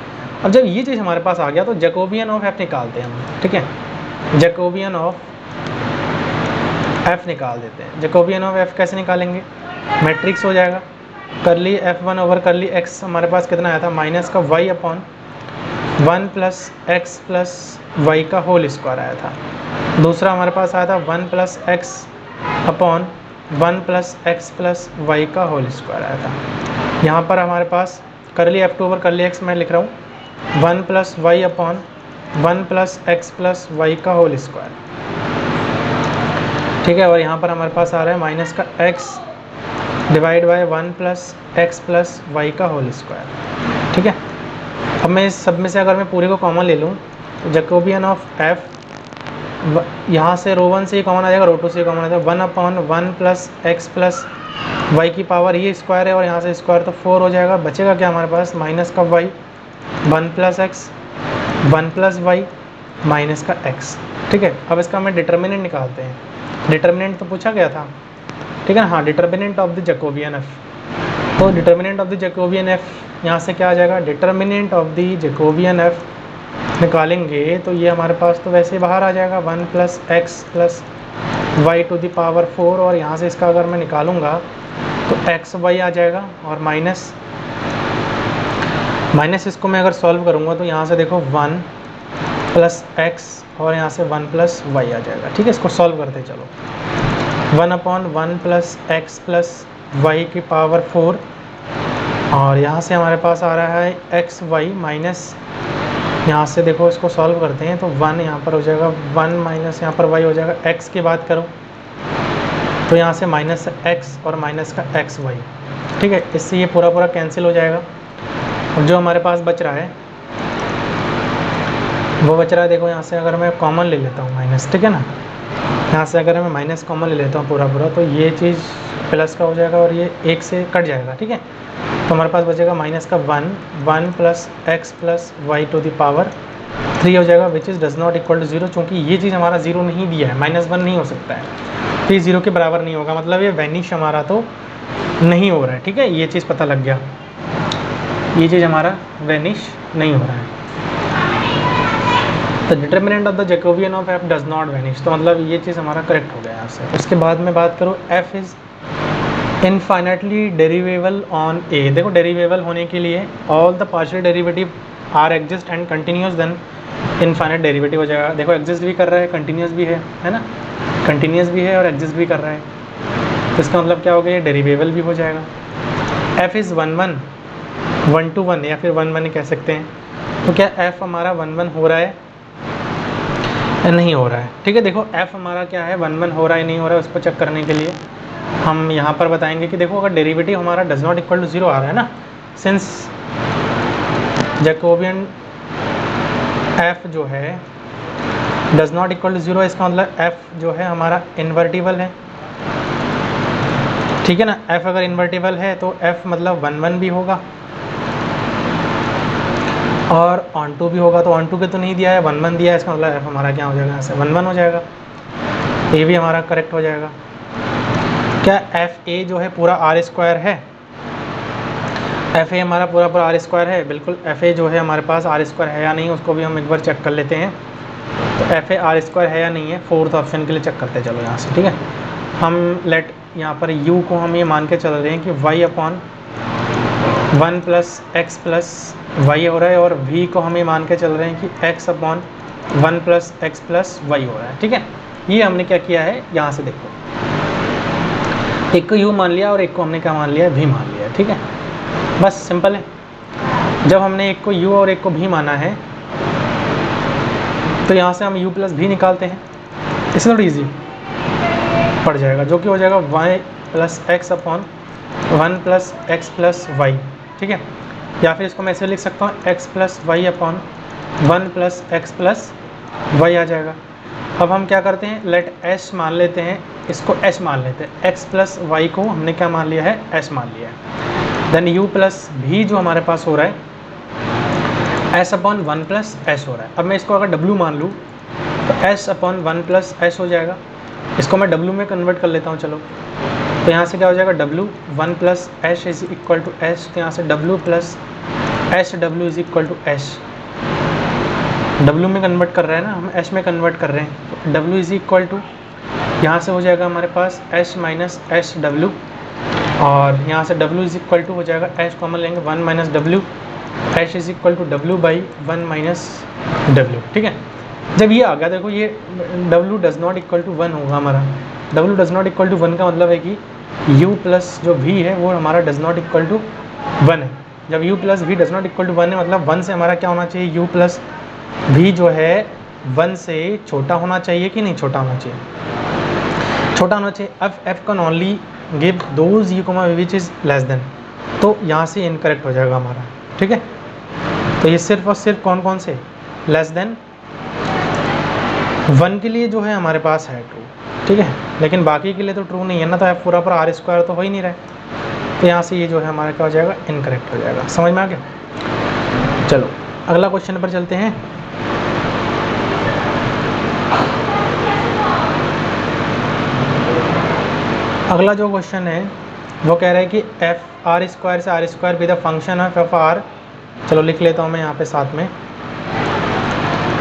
अब जब ये चीज़ हमारे पास आ गया तो जैकोबियन ऑफ एफ निकालते हैं हम। ठीक है, जैकोबियन ऑफ एफ निकाल देते हैं। जैकोबियन ऑफ एफ कैसे निकालेंगे, मैट्रिक्स हो जाएगा करली f1 ओवर करली x, हमारे पास कितना आया था माइनस का y upon 1 plus x plus y का होल स्क्वायर आया था। दूसरा हमारे पास आया था 1 plus x upon 1 plus x plus y का होल स्क्वायर आया था। यहाँ पर हमारे पास करली f2 ओवर करली x मैं लिख रहा हूँ 1 plus Y upon 1 plus x plus y का होल स्क्वायर। ठीक है, और यहाँ पर हमारे पास आ रहा है माइनस का x divide by 1 plus x plus y का होल स्क्वायर। ठीक है, अब मैं इस सब में से अगर मैं पूरे को कॉमन ले लूँ तो जैकोबियन ऑफ एफ यहाँ से रो 1 से ही कॉमन आ जाएगा, रो 2 से ही कॉमन आ जाएगा, 1 upon 1 plus x plus y की पावर ये स्क्वायर है और यहाँ से स्क्वायर तो 4 हो जाएगा। बचेगा क्या हमारे पास माइनस का y 1 plus x 1 plus y minus का एक्स। ठीक है, अब इसका हमें डिटर्मिनेंट निकालते हैं। डिटर्मिनेंट तो पूछा गया था, ठीक है ना। हाँ, determinant of the Jacobian F, तो determinant of the Jacobian F यहाँ से क्या आ जाएगा, determinant of the Jacobian F निकालेंगे तो ये हमारे पास तो वैसे ही बाहर आ जाएगा 1 plus x plus y to the power 4, और यहाँ से इसका अगर मैं निकालूंगा तो एक्स वाई आ जाएगा और माइनस इसको मैं अगर सॉल्व करूँगा तो यहाँ से देखो 1 प्लस एक्स और यहाँ से 1 प्लस वाई आ जाएगा। ठीक है, इसको सॉल्व करते चलो, 1 upon 1 plus x plus y की पावर 4 और यहाँ से हमारे पास आ रहा है एक्स वाई माइनस, यहाँ से देखो इसको सॉल्व करते हैं तो 1 यहाँ पर हो जाएगा 1 माइनस यहाँ पर वाई हो जाएगा। एक्स की बात करो तो यहाँ से माइनस एक्स और माइनस का एक्स वाई। ठीक है, इससे ये पूरा पूरा कैंसिल हो जाएगा और जो हमारे पास बच रहा है वो बच रहा है, देखो यहाँ से अगर मैं कॉमन ले लेता हूँ माइनस, ठीक है ना, यहाँ से अगर मैं माइनस कॉमन ले लेता हूँ पूरा पूरा तो ये चीज़ प्लस का हो जाएगा और ये 1 से कट जाएगा। ठीक है, तो हमारे पास बचेगा माइनस का 1 plus x plus y to the power 3 हो जाएगा, which is does not equal to 0। चूँकि ये चीज़ हमारा 0 नहीं दिया है, -1 नहीं हो सकता है, तो ये 0 के बराबर नहीं होगा, मतलब ये वैनिश हमारा तो नहीं हो रहा है। ठीक है, ये चीज़ पता लग गया, ये चीज़ हमारा वैनिश नहीं हो रहा है। तो determinant of the Jacobian of f does not vanish, तो मतलब ये चीज़ हमारा करेक्ट हो गया यहाँ से। उसके बाद में बात करूँ f is infinitely derivable on a. देखो डेरिवेबल होने के लिए all the partial derivative are exist and continuous, then infinite derivative हो जाएगा। देखो एग्जिस्ट भी कर रहा है, कंटिन्यूस भी है ना, कंटिन्यूस भी है और एग्जिस्ट भी कर रहा है, तो इसका मतलब क्या हो गया, ये डेरिवेबल भी हो जाएगा। एफ इज़ 1 to 1 या फिर 1 कह सकते हैं, तो क्या एफ हमारा 1 हो रहा है या नहीं हो रहा है। ठीक है, देखो एफ हमारा क्या है 1 हो रहा है नहीं हो रहा है, उसको चेक करने के लिए हम यहाँ पर बताएंगे कि देखो अगर डेरिवेटिव हमारा डज नॉट इक्वल टू 0 आ रहा है ना, सिंस जैकोबियन एफ जो है डज नॉट इक्वल टू 0, इसका मतलब एफ जो है हमारा इन्वर्टिबल है। ठीक है ना, एफ अगर इन्वर्टिबल है तो एफ मतलब 1 भी होगा और ऑन टू भी होगा, तो ऑन टू के तो नहीं दिया है, 1 दिया है, इसका मतलब एफ हमारा क्या हो जाएगा, यहाँ से 1 हो जाएगा, ये भी हमारा करेक्ट हो जाएगा। क्या एफ ए जो है पूरा आर स्क्वायर है, एफ ए हमारा पूरा पूरा आर स्क्वायर है, बिल्कुल एफ ए जो है हमारे पास आर स्क्वायर है या नहीं उसको भी हम एक बार चेक कर लेते हैं। तो एफ ए आर स्क्वायर है या नहीं है, फोर्थ ऑप्शन के लिए चेक करते चलो यहाँ से। ठीक है, हम लेट यहाँ पर u को हम ये मान के चल रहे हैं कि y upon 1 plus x plus y हो रहा है, और v को हम ये मान के चल रहे हैं कि x upon 1 plus x plus y हो रहा है। ठीक है, ये हमने क्या किया है, यहाँ से देखो एक को u मान लिया और एक को हमने क्या मान लिया, v मान लिया। ठीक है, बस सिंपल है। जब हमने एक को u और एक को v माना है तो यहाँ से हम u प्लस v निकालते हैं, इससे थोड़ी ईजी पड़ जाएगा, जो कि हो जाएगा y plus x upon 1 plus x plus y. ठीक है, या फिर इसको मैं ऐसे लिख सकता हूँ x plus Y upon 1 plus x plus Y आ जाएगा। अब हम क्या करते हैं, लेट s मान लेते हैं, इसको s मान लेते हैं, x प्लस वाई को हमने क्या मान लिया है, s मान लिया है। देन u प्लस v जो हमारे पास हो रहा है s अपॉन 1 प्लस एस हो रहा है। अब मैं इसको अगर w मान लूँ तो s अपॉन 1 प्लस एस हो जाएगा, इसको मैं w में कन्वर्ट कर लेता हूँ। चलो तो यहाँ से क्या हो जाएगा W 1 plus h is equal to h, तो यहाँ से W प्लस एच डब्ल्यू is equal to h. W में कन्वर्ट कर रहे हैं ना हम, H में कन्वर्ट कर रहे हैं, तो W इज इक्वल टू यहाँ से हो जाएगा हमारे पास H माइनस एच डब्ल्यू, और यहाँ से W इज इक्वल टू हो जाएगा H कॉमन लेंगे 1 माइनस डब्ल्यू, H is equal to W by 1 minus डब्ल्यू। ठीक है, जब ये आ गया देखो ये W does not equal to 1 होगा हमारा। W does not equal to 1 का मतलब है कि U प्लस जो V है वो हमारा डज नॉट इक्वल टू 1 है। जब U plus V does not equal to 1 है मतलब 1 से हमारा क्या होना चाहिए, U प्लस V जो है 1 से छोटा होना चाहिए कि नहीं, छोटा होना चाहिए, छोटा होना चाहिए। अब F can only give those U comma V which is less then, तो यहाँ से इनकरेक्ट हो जाएगा हमारा। ठीक है, तो ये सिर्फ और सिर्फ कौन कौन से लेस देन 1 के लिए जो है हमारे पास है ट्रू। ठीक है, लेकिन बाकी के लिए तो ट्रू नहीं है ना, तो F पूरा आर स्क्वायर तो हो ही नहीं रहा है, तो यहाँ से ये जो है हमारा क्या हो जाएगा, इनकरेक्ट हो जाएगा। समझ में आ गया। चलो अगला क्वेश्चन पर चलते हैं। अगला जो क्वेश्चन है वो कह रहा है कि एफ आर स्क्वायर से R square be the function of F R. चलो लिख लेता हूँ मैं यहाँ पे साथ में,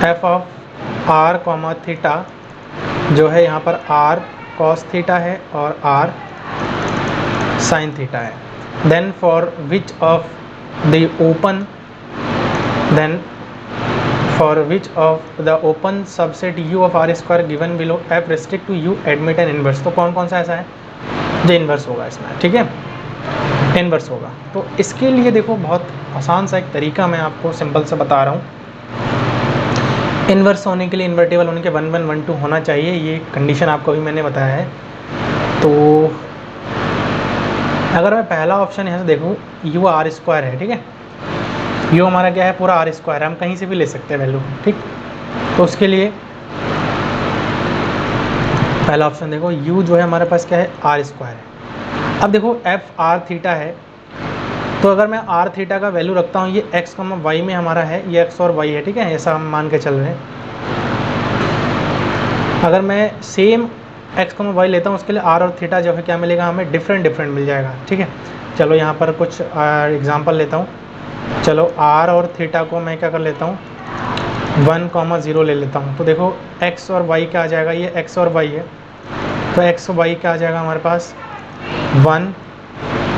F of R comma theta जो है यहाँ पर आर कॉस थीटा है और आर साइन थीटा है। Then for which of the open then for which of the open subset U of R square given below F restrict to U admit an inverse. तो कौन कौन सा ऐसा है जो इन्वर्स होगा इसमें। ठीक है, इन्वर्स होगा। तो इसके लिए देखो बहुत आसान सा एक तरीका मैं आपको सिंपल से बता रहा हूँ। इन्वर्स होने के लिए इन्वर्टेबल होने के 1 1 1 2 होना चाहिए, ये कंडीशन आपको अभी मैंने बताया है। तो अगर मैं पहला ऑप्शन यहाँ से देखूँ, यू आर स्क्वायर है। ठीक है, यू हमारा क्या है, पूरा आर स्क्वायर है, हम कहीं से भी ले सकते हैं वैल्यू। ठीक, तो उसके लिए पहला ऑप्शन देखो, u जो है हमारे पास क्या है, आर स्क्वायर है। अब देखो एफ आर थीटा है, तो अगर मैं आर थीटा का वैल्यू रखता हूँ, ये x कॉमा वाई में हमारा है, ये x और y है। ठीक है, ऐसा हम मान के चल रहे हैं। अगर मैं सेम x कॉमा वाई लेता हूँ, उसके लिए r और थीटा जो है क्या मिलेगा हमें, डिफरेंट मिल जाएगा। ठीक है, चलो यहाँ पर कुछ एग्जाम्पल लेता हूँ। चलो r और थीटा को मैं क्या कर लेता हूँ, 1,0 ले लेता हूँ। तो देखो x और y क्या आ जाएगा, ये x और y है, तो x और y क्या आ जाएगा हमारे पास, 1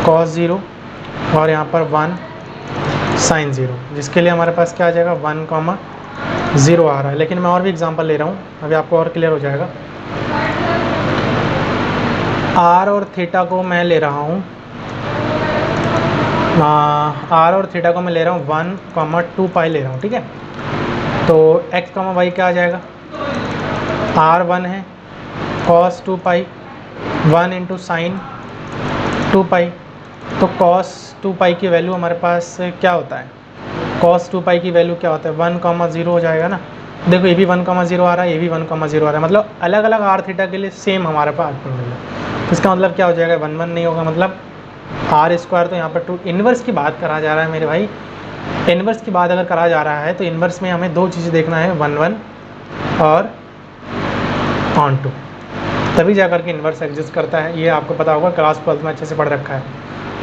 cos 0 और यहाँ पर 1 sin 0, जिसके लिए हमारे पास क्या आ जाएगा, 1,0 आ रहा है। लेकिन मैं और भी एग्जांपल ले रहा हूँ, अभी आपको और क्लियर हो जाएगा। r और थीटा को मैं ले रहा हूँ, r और थीटा को मैं ले रहा हूँ 1,2 पाई ले रहा हूँ। ठीक है, तो x कॉमा वाई क्या आ जाएगा, r1 है cos 2 पाई 1 इंटू साइन 2 पाई। तो cos 2 पाई की वैल्यू हमारे पास क्या होता है, cos 2 पाई की वैल्यू क्या होता है, 1,0 हो जाएगा ना। देखो ये भी 1,0 आ रहा है, ये भी 1,0 आ रहा है, मतलब अलग अलग आर थीटा के लिए सेम हमारे पास मिल रहा है। इसका मतलब क्या हो जाएगा, 1 1 नहीं होगा, मतलब आर स्क्वायर तो यहाँ पर 2। इन्वर्स की बात करा जा रहा है मेरे भाई, इन्वर्स की बात अगर करा जा रहा है तो इन्वर्स में हमें दो चीज़ें देखना है, 1 1 और ऑन 2, तभी जा कर के इन्वर्स एग्जिस्ट करता है। ये आपको पता होगा, क्लास 12 में अच्छे से पढ़ रखा है।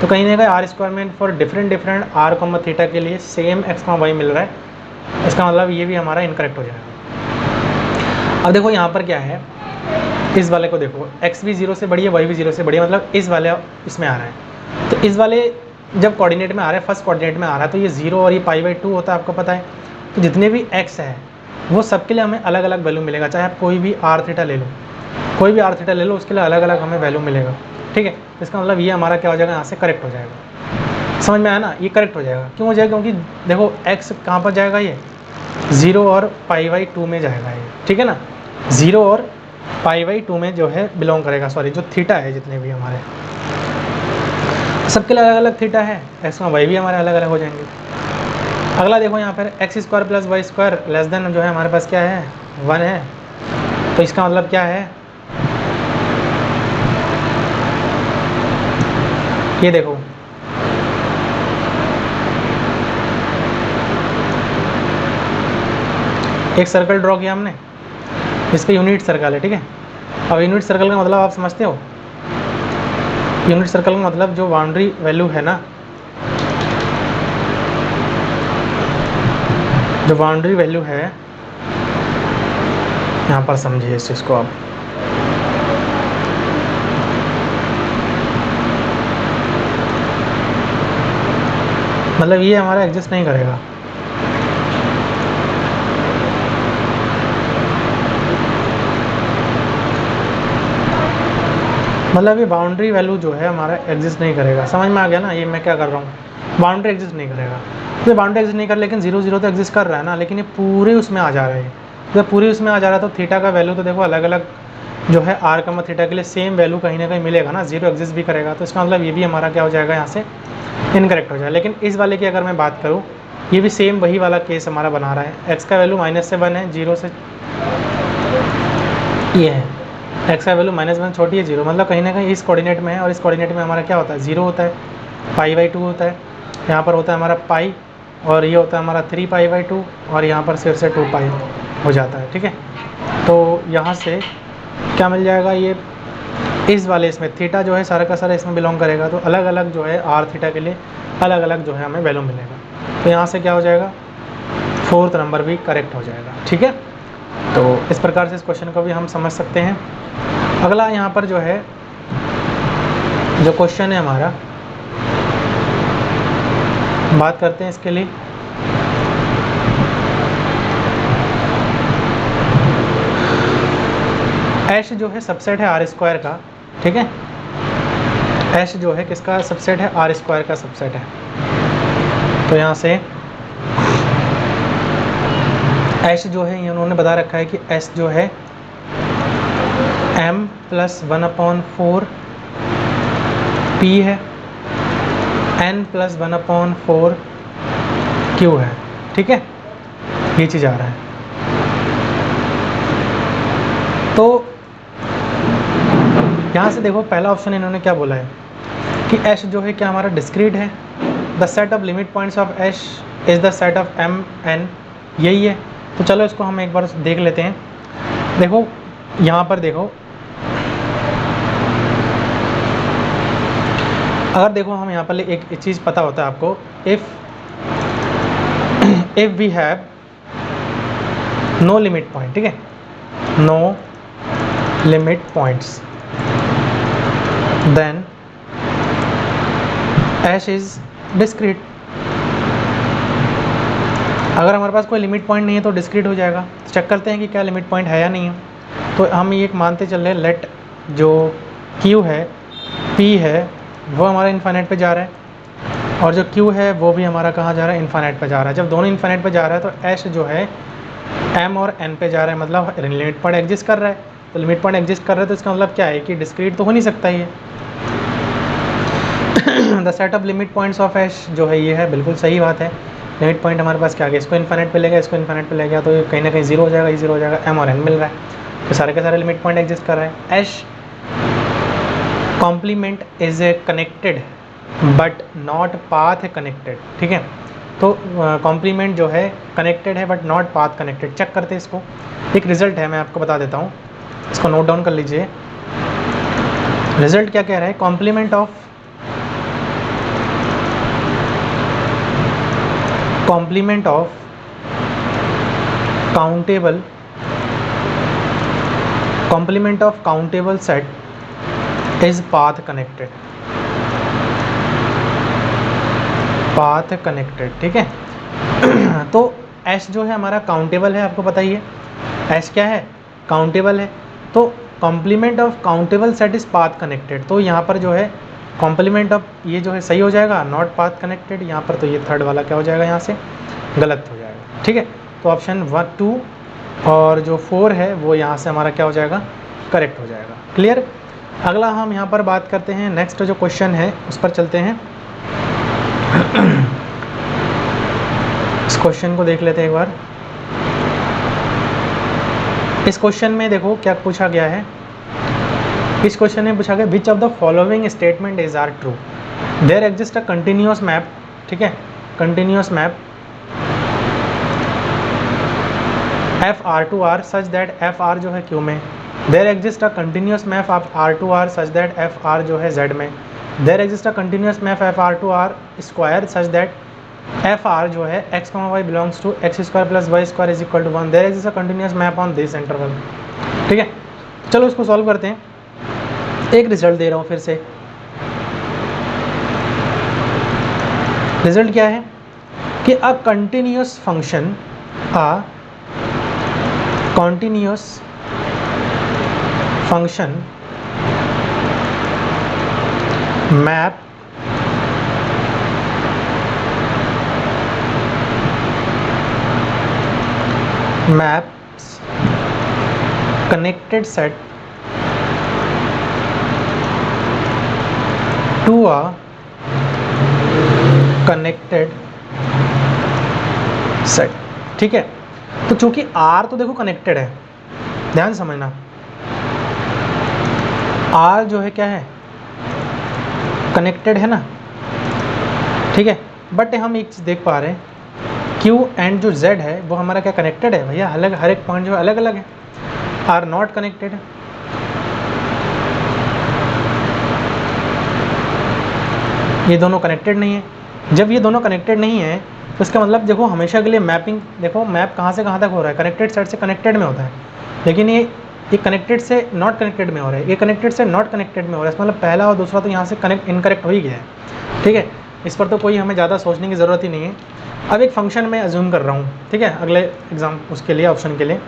तो कहीं ना कहीं आर स्क्वायर में for different are comma theta के लिए सेम एक्स कॉमा वाई मिल रहा है, इसका मतलब ये भी हमारा इनकरेक्ट हो जाएगा। अब देखो यहाँ पर क्या है, इस वाले को देखो, x भी 0 से बड़ी है, y भी 0 से बड़ी है, मतलब इस वाले इसमें आ रहा है। तो इस वाले जब कोऑर्डिनेट में आ रहा है, फर्स्ट कोऑर्डिनेट में आ रहा है, तो ये 0 और ये π/2 होता है, आपको पता है। तो जितने भी x है वो सबके लिए हमें अलग अलग वैल्यू मिलेगा, चाहे आप कोई भी आर थीटा ले लो, कोई भी आर थीटा ले लो, उसके लिए अलग अलग हमें वैल्यू मिलेगा। ठीक है, इसका मतलब ये हमारा क्या हो जाएगा, यहाँ से करेक्ट हो जाएगा। समझ में आया ना, ये करेक्ट हो जाएगा। क्यों हो जाएगा, क्योंकि देखो x कहाँ पर जाएगा, ये 0 और π/2 में जाएगा ये। ठीक है ना, 0 और π/2 में जो है बिलोंग करेगा, सॉरी जो थीटा है जितने भी हमारे, सबके लिए अलग अलग थीटा है, एक्स में वाई भी हमारे अलग अलग हो जाएंगे। अगला देखो यहाँ पर X square plus Y square less than जो है हमारे पास क्या है, 1 है। तो इसका मतलब क्या है, ये देखो एक सर्कल ड्रॉ किया हमने, इस पर यूनिट सर्कल है। ठीक है, अब यूनिट सर्कल का मतलब आप समझते हो, यूनिट सर्कल का मतलब जो बाउंड्री वैल्यू है ना, जो बाउंड्री वैल्यू है, यहाँ पर समझिए इस चीज़ को आप। मतलब ये हमारा एग्जिस्ट नहीं करेगा। मतलब ये बाउंड्री वैल्यू जो है हमारा एग्जिस्ट नहीं करेगा। समझ में आ गया ना ये मैं क्या कर रहा हूँ, बाउंड्री एग्जिस्ट नहीं करेगा। तो बाउंड्री एग्जिस्ट नहीं कर, लेकिन 0 0 तो एग्जिस्ट कर रहा है ना, लेकिन ये पूरे उसमें आ जा रहे हैं। जब पूरे उसमें आ जा रहा है तो थीटा का वैल्यू तो देखो अलग अलग जो है आर कमा थीटा के लिए सेम वैल्यू कहीं ना कहीं मिलेगा ना, 0 एग्जिस्ट भी करेगा। तो इसका मतलब ये भी हमारा क्या हो जाएगा, यहाँ से इनकरेक्ट हो जाएगा। लेकिन इस वाले की अगर मैं बात करूँ, ये भी सेम वही वाला केस हमारा बना रहा है। एक्स का वैल्यू -1 है, 0 से ये है, एक्स का वैल्यू -1 छोटी है 0, मतलब कहीं ना कहीं इस कोऑर्डिनेट में है, और इस कोऑर्डिनेट में हमारा क्या होता है, 0 होता है, π/2 होता है। यहाँ पर होता है हमारा पाई, और ये होता है हमारा 3π/2, और यहाँ पर सिर से 2π हो जाता है। ठीक है, तो यहाँ से क्या मिल जाएगा, ये इस वाले इसमें थीटा जो है सारा का सारा इसमें बिलोंग करेगा, तो अलग अलग जो है आर थीटा के लिए अलग अलग जो है हमें वैल्यू मिलेगा। तो यहाँ से क्या हो जाएगा, 4th नंबर भी करेक्ट हो जाएगा। ठीक है, तो इस प्रकार से इस क्वेश्चन को भी हम समझ सकते हैं। अगला यहाँ पर जो है, जो क्वेश्चन है हमारा, बात करते हैं इसके लिए। एश जो है सबसेट है आर स्क्वायर का। ठीक है, एश जो है किसका सबसेट है, आर स्क्वायर का सबसेट है। तो यहाँ से एश जो है, उन्होंने बता रखा है कि एस जो है m + 1/4 p है, n + 1/4 q है। ठीक है, ये चीज़ आ रहा है। तो यहाँ से देखो पहला ऑप्शन इन्होंने क्या बोला है कि एश जो है क्या हमारा डिस्क्रीट है, the set of limit points of S is the set of m n, यही है। तो चलो इसको हम एक बार देख लेते हैं। देखो यहाँ पर देखो, अगर देखो हम यहाँ पर एक चीज़ पता होता है आपको, if we have no limit point, ठीक है, no limit points, then S is discrete. अगर हमारे पास कोई लिमिट पॉइंट नहीं है तो डिस्क्रीट हो जाएगा। चेक करते हैं कि क्या लिमिट पॉइंट है या नहीं है। तो हम ये मानते चल रहे हैं, लेट जो Q है, P है, वो हमारा इन्फाइनाइट पे जा रहा है, और जो Q है वो भी हमारा कहाँ जा रहा है, इन्फाइनाइट पे जा रहा है। जब दोनों इन्फाइनाइट पे जा रहा है तो एश जो है M और N पे जा रहा है, मतलब लिमिट पॉइंट एग्जिस्ट कर रहा है। तो लिमिट पॉइंट एग्जिस्ट कर रहा है तो इसका मतलब क्या है कि डिस्क्रीट तो हो नहीं सकता ये। The set of limit points of S जो है ये है, बिल्कुल सही बात है। लिमिट पॉइंट हमारे पास क्या आ गया, इसको इन्फाइनाइट पे ले गया, इसको इन्फाइनाइट पे ले गया, तो ये कहीं ना कहीं 0 हो जाएगा, ये 0 हो जाएगा, M और N मिल रहा है, तो सारे के सारे लिमिट पॉइंट एग्जिस्ट कर रहा है। H complement is a connected but not path connected. ठीक है, तो कॉम्प्लीमेंट जो है कनेक्टेड है but not path connected. Check करते हैं इसको, एक रिजल्ट है, मैं आपको बता देता हूँ, इसको नोट डाउन कर लीजिए। रिजल्ट क्या कह रहा है, complement of countable set is path connected, path connected. ठीक है, तो एस जो है हमारा काउंटेबल है, आपको पता ही है एस क्या है, काउंटेबल है। तो complement of countable set is path connected, तो यहाँ पर जो है कॉम्प्लीमेंट ऑफ ये जो है सही हो जाएगा, नॉट पाथ कनेक्टेड। यहाँ पर तो ये थर्ड वाला क्या हो जाएगा, यहाँ से गलत हो जाएगा। ठीक है, तो ऑप्शन 1 2 और जो 4 है वो यहाँ से हमारा क्या हो जाएगा, करेक्ट हो जाएगा। क्लियर। अगला हम यहाँ पर बात करते हैं, नेक्स्ट जो क्वेश्चन है उस पर चलते हैं। इस क्वेश्चन को देख लेते हैं एक बार। इस क्वेश्चन में देखो क्या पूछा गया है, इस क्वेश्चन में पूछा गया which of the following statement is are true, there exist a continuous map. ठीक है, continuous map F R to R such that F R जो है क्यू में, there exist a continuous map of R to R such that F R जो है Z में। There exist a continuous map F R to are square such that F R जो है X comma Y belongs to X square plus Y square is equal to 1, there exist a continuous map on this interval. ठीक है, चलो इसको solve करते हैं। एक result दे रहा हूँ फिर से। रिजल्ट क्या है कि a continuous function, a continuous function map maps connected set to a connected set। ठीक है, तो चूंकि R तो देखो कनेक्टेड है, ध्यान से समझना, R जो है क्या है, कनेक्टेड है ना। ठीक है, बट हम एक चीज़ देख पा रहे हैं, Q एंड जो Z है वो हमारा क्या कनेक्टेड है भैया, अलग, हर एक पॉइंट जो अलग अलग है, आर नॉट कनेक्टेड है। ये दोनों कनेक्टेड नहीं है। जब ये दोनों कनेक्टेड नहीं है तो इसका मतलब देखो हमेशा के लिए मैपिंग, देखो मैप कहाँ से कहाँ तक हो रहा है, कनेक्टेड सेट से कनेक्टेड में होता है, लेकिन ये कनेक्टेड से नॉट कनेक्टेड में हो रहा है, ये कनेक्टेड से नॉट कनेक्टेड में हो रहा है, इसका मतलब पहला और दूसरा तो यहाँ से कनेक्ट इनकरेक्ट हो ही गया है। ठीक है, इस पर तो कोई हमें ज़्यादा सोचने की ज़रूरत ही नहीं है। अब एक फंक्शन मैं अज्यूम कर रहा हूँ, ठीक है, अगले एग्जाम उसके लिए ऑप्शन के लिए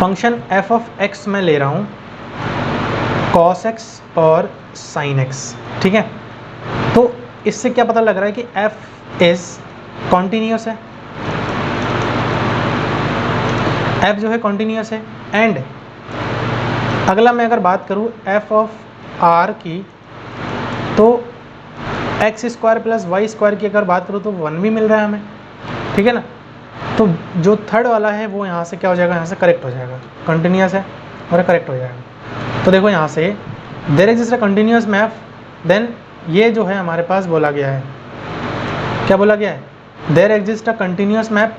फंक्शन एफ ऑफ एक्स मैं ले रहा हूँ कॉस एक्स और साइन एक्स। ठीक है, तो इससे क्या पता लग रहा है कि f इज कॉन्टीन्यूस है, f जो है कॉन्टीन्यूस है। एंड अगला मैं अगर बात करूँ f ऑफ r की, तो X square plus Y square की अगर बात करूँ तो 1 भी मिल रहा है हमें। ठीक है ना, तो जो थर्ड वाला है वो यहाँ से क्या हो जाएगा, यहाँ से करेक्ट हो जाएगा, कंटिन्यूस है और करेक्ट हो जाएगा। तो देखो यहाँ से there exist a continuous map, then ये जो है हमारे पास बोला गया है, क्या बोला गया है, there exist a continuous map,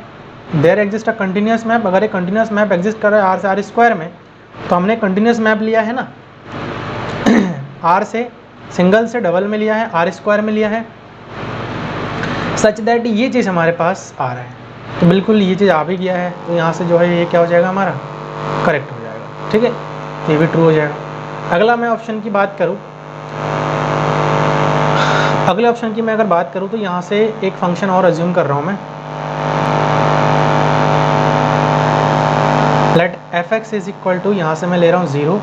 there exist a continuous map. अगर एक कंटिन्यूस मैप एग्जिस्ट कर रहा है आर से आर स्क्वायर में, तो हमने कंटिन्यूस मैप लिया है ना, आर से सिंगल से डबल में लिया है, आर स्क्वायर में लिया है, सच दैट ये चीज़ हमारे पास आ रहा है, तो बिल्कुल ये चीज़ आ भी गया है, तो यहाँ से जो है ये क्या हो जाएगा, हमारा करेक्ट हो जाएगा। ठीक है, ये भी ट्रू हो जाएगा। अगला मैं ऑप्शन की बात करूँ, अगले ऑप्शन की मैं अगर बात करूँ तो यहाँ से एक फंक्शन और अज्यूम कर रहा हूँ मैं, let F X is equal to, यहाँ से मैं ले रहा हूँ 0,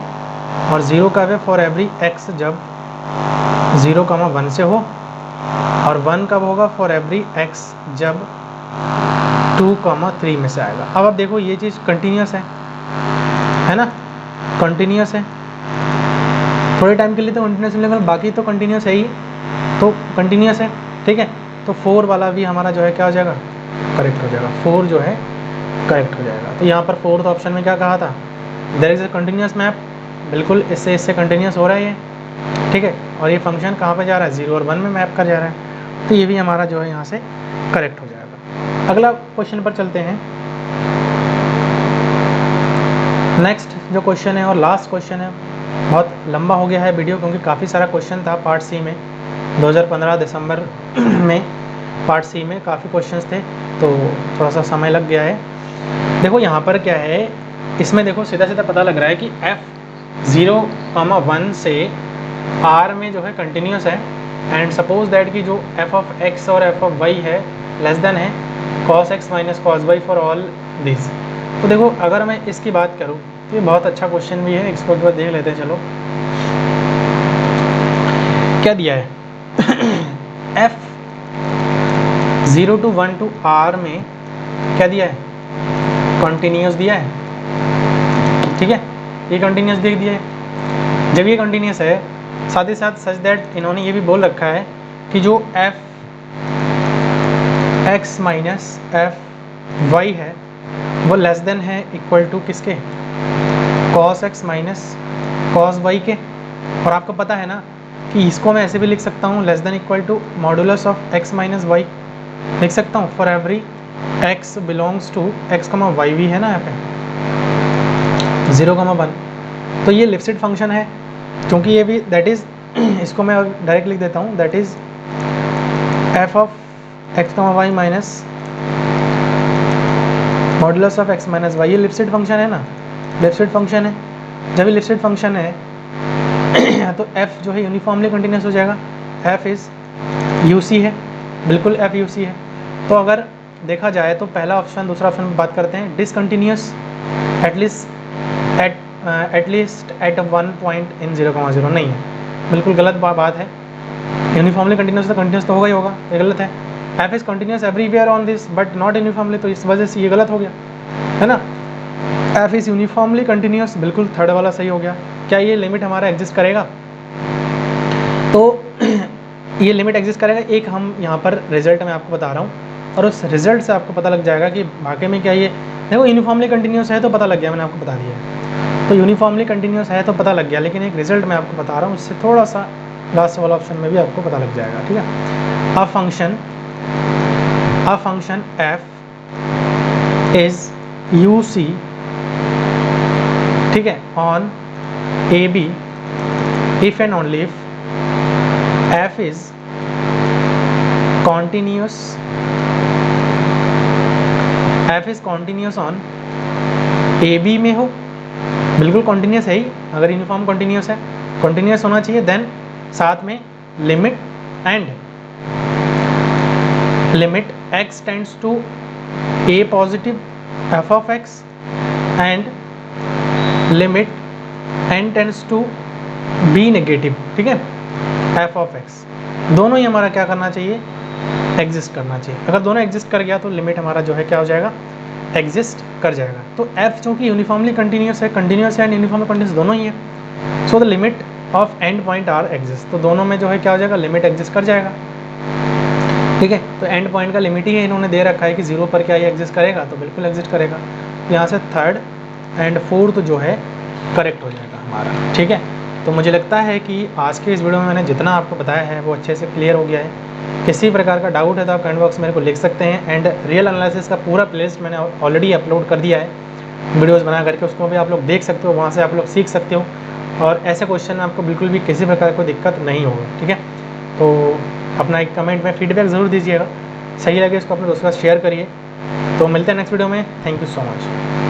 और 0 का वे फॉर एवरी एक्स जब 0,1 से हो, और 1 कब होगा, फॉर एवरी एक्स जब 2,3 में से आएगा। अब आप देखो ये चीज़ कंटिन्यूस है ना, कंटिन्यूस है, थोड़े टाइम के लिए तो कंटिन्यूस है, लेकिन बाकी तो कंटिन्यूस है ही, तो कंटिन्यूस है। ठीक है, तो 4 वाला भी हमारा जो है क्या हो जाएगा, करेक्ट हो जाएगा, 4 जो है करेक्ट हो जाएगा। तो यहाँ पर फोर्थ ऑप्शन में क्या कहा था, there is a continuous map, बिल्कुल इससे कंटिन्यूस हो रहा है ये। ठीक है, और ये फंक्शन कहाँ पे जा रहा है, 0 और 1 में मैप कर जा रहा है, तो ये भी हमारा जो है यहाँ से करेक्ट हो जाएगा। अगला क्वेश्चन पर चलते हैं। नेक्स्ट जो क्वेश्चन है और लास्ट क्वेश्चन है, बहुत लंबा हो गया है वीडियो क्योंकि काफ़ी सारा क्वेश्चन था पार्ट सी में, 2015 दिसंबर में पार्ट सी में काफ़ी क्वेश्चंस थे, तो थोड़ा सा समय लग गया है। देखो यहाँ पर क्या है, इसमें देखो सीधा सीधा पता लग रहा है कि f 0,1 से r में जो है कंटिन्यूस है, एंड सपोज दैट कि जो f ऑफ x और f ऑफ y है लेस देन है cos x minus cos y for all this. तो देखो अगर मैं इसकी बात करूँ तो ये बहुत अच्छा क्वेश्चन भी है, इसको एक बार देख लेते हैं। चलो क्या दिया है f 0 to 1 to r में क्या दिया है, कंटिन्यूस दिया है। ठीक है, ये कंटिन्यूस दे दिया है। जब ये कंटिन्यूस है, साथ ही साथ सच दैट इन्होंने ये भी बोल रखा है कि जो f x minus f y है वो लेस देन है इक्वल टू किसके, cos x minus cos y के। और आपको पता है ना कि इसको मैं ऐसे भी लिख सकता हूँ, less than equal to modulus of x minus y लिख सकता हूँ, for every x belongs to x, y भी है ना यहाँ पे 0,1। तो ये लिप्सिड फंक्शन है, क्योंकि ये भी दैट इज़ इसको मैं डायरेक्ट लिख देता हूँ, that is F of X comma Y minus modulus of X minus Y. ये लिप्सिड फंक्शन है ना, लिप्सिड फंक्शन है। जब ये लिप्सिड फंक्शन है तो f जो है यूनिफॉर्मली कंटिन्यूस हो जाएगा। f इज़ यूसी है, बिल्कुल f यूसी है। तो अगर देखा जाए तो पहला ऑप्शन, दूसरा ऑप्शन बात करते हैं, discontinuous at least at one point in 0,0 नहीं है, बिल्कुल गलत बात है। यूनिफॉर्मली कंटिन्यूस तो होगा ही होगा, ये गलत है। f is continuous everywhere on this but not uniformly, तो इस वजह से ये गलत हो गया, है ना। f इज़ यूनिफॉर्मली कंटिन्यूस, बिल्कुल थर्ड वाला सही हो गया। क्या ये लिमिट हमारा एग्जिस्ट करेगा? तो ये लिमिट एग्जिस्ट करेगा। एक हम यहाँ पर रिजल्ट में आपको बता रहा हूँ, और उस रिजल्ट से आपको पता लग जाएगा कि वाकई में क्या ये, देखो यूनिफॉर्मली कंटिन्यूस है तो पता लग गया, मैंने आपको बता दिया है। तो यूनिफॉर्मली कंटिन्यूस है तो पता लग गया, लेकिन एक रिजल्ट मैं आपको बता रहा हूँ, उससे थोड़ा सा लास्ट वाला ऑप्शन में भी आपको पता लग जाएगा, ठीक है। A function f is UC, ठीक है, on AB if and only if f is continuous, f is continuous on AB में हो, बिल्कुल कॉन्टीन्यूस है ही, अगर यूनिफॉर्म कॉन्टीन्यूस है, कॉन्टीन्यूस होना चाहिए। देन साथ में limit x tends to a positive f of x and limit n tends to b negative, ठीक है, f of x। दोनों ही हमारा क्या करना चाहिए, एग्जिस्ट करना चाहिए। अगर दोनों एग्जिस्ट कर गया तो लिमिट हमारा जो है क्या हो जाएगा, एग्जिस्ट कर जाएगा। तो f चूँकि यूनिफॉर्मली कंटिन्यूस है एंड यूनिफॉर्मली कंटिन्यूस दोनों ही है, so the limit of end point are exist, तो दोनों में जो है क्या हो जाएगा, लिमिट एग्जिस्ट कर जाएगा, ठीक है। तो एंड पॉइंट का लिमिट ही है, इन्होंने दे रखा है कि 0 पर क्या ये एग्जिस्ट करेगा, तो बिल्कुल एग्जिस्ट करेगा। तो यहाँ से थर्ड एंड फोर्थ जो है करेक्ट हो जाएगा हमारा, ठीक है। तो मुझे लगता है कि आज के इस वीडियो में मैंने जितना आपको बताया है वो अच्छे से क्लियर हो गया है। किसी प्रकार का डाउट है तो आप कमेंट बॉक्स में मेरे को लिख सकते हैं। एंड रियल एनालिसिस का पूरा प्लेलिस्ट मैंने ऑलरेडी अपलोड कर दिया है वीडियोस बना करके, उसको भी आप लोग देख सकते हो, वहाँ से आप लोग सीख सकते हो, और ऐसे क्वेश्चन में आपको बिल्कुल भी किसी प्रकार कोई दिक्कत नहीं होगा, ठीक है। तो अपना एक कमेंट में फीडबैक ज़रूर दीजिएगा, सही लगे इसको अपने दोस्तों के साथ शेयर करिए। तो मिलते हैं नेक्स्ट वीडियो में, थैंक यू सो मच।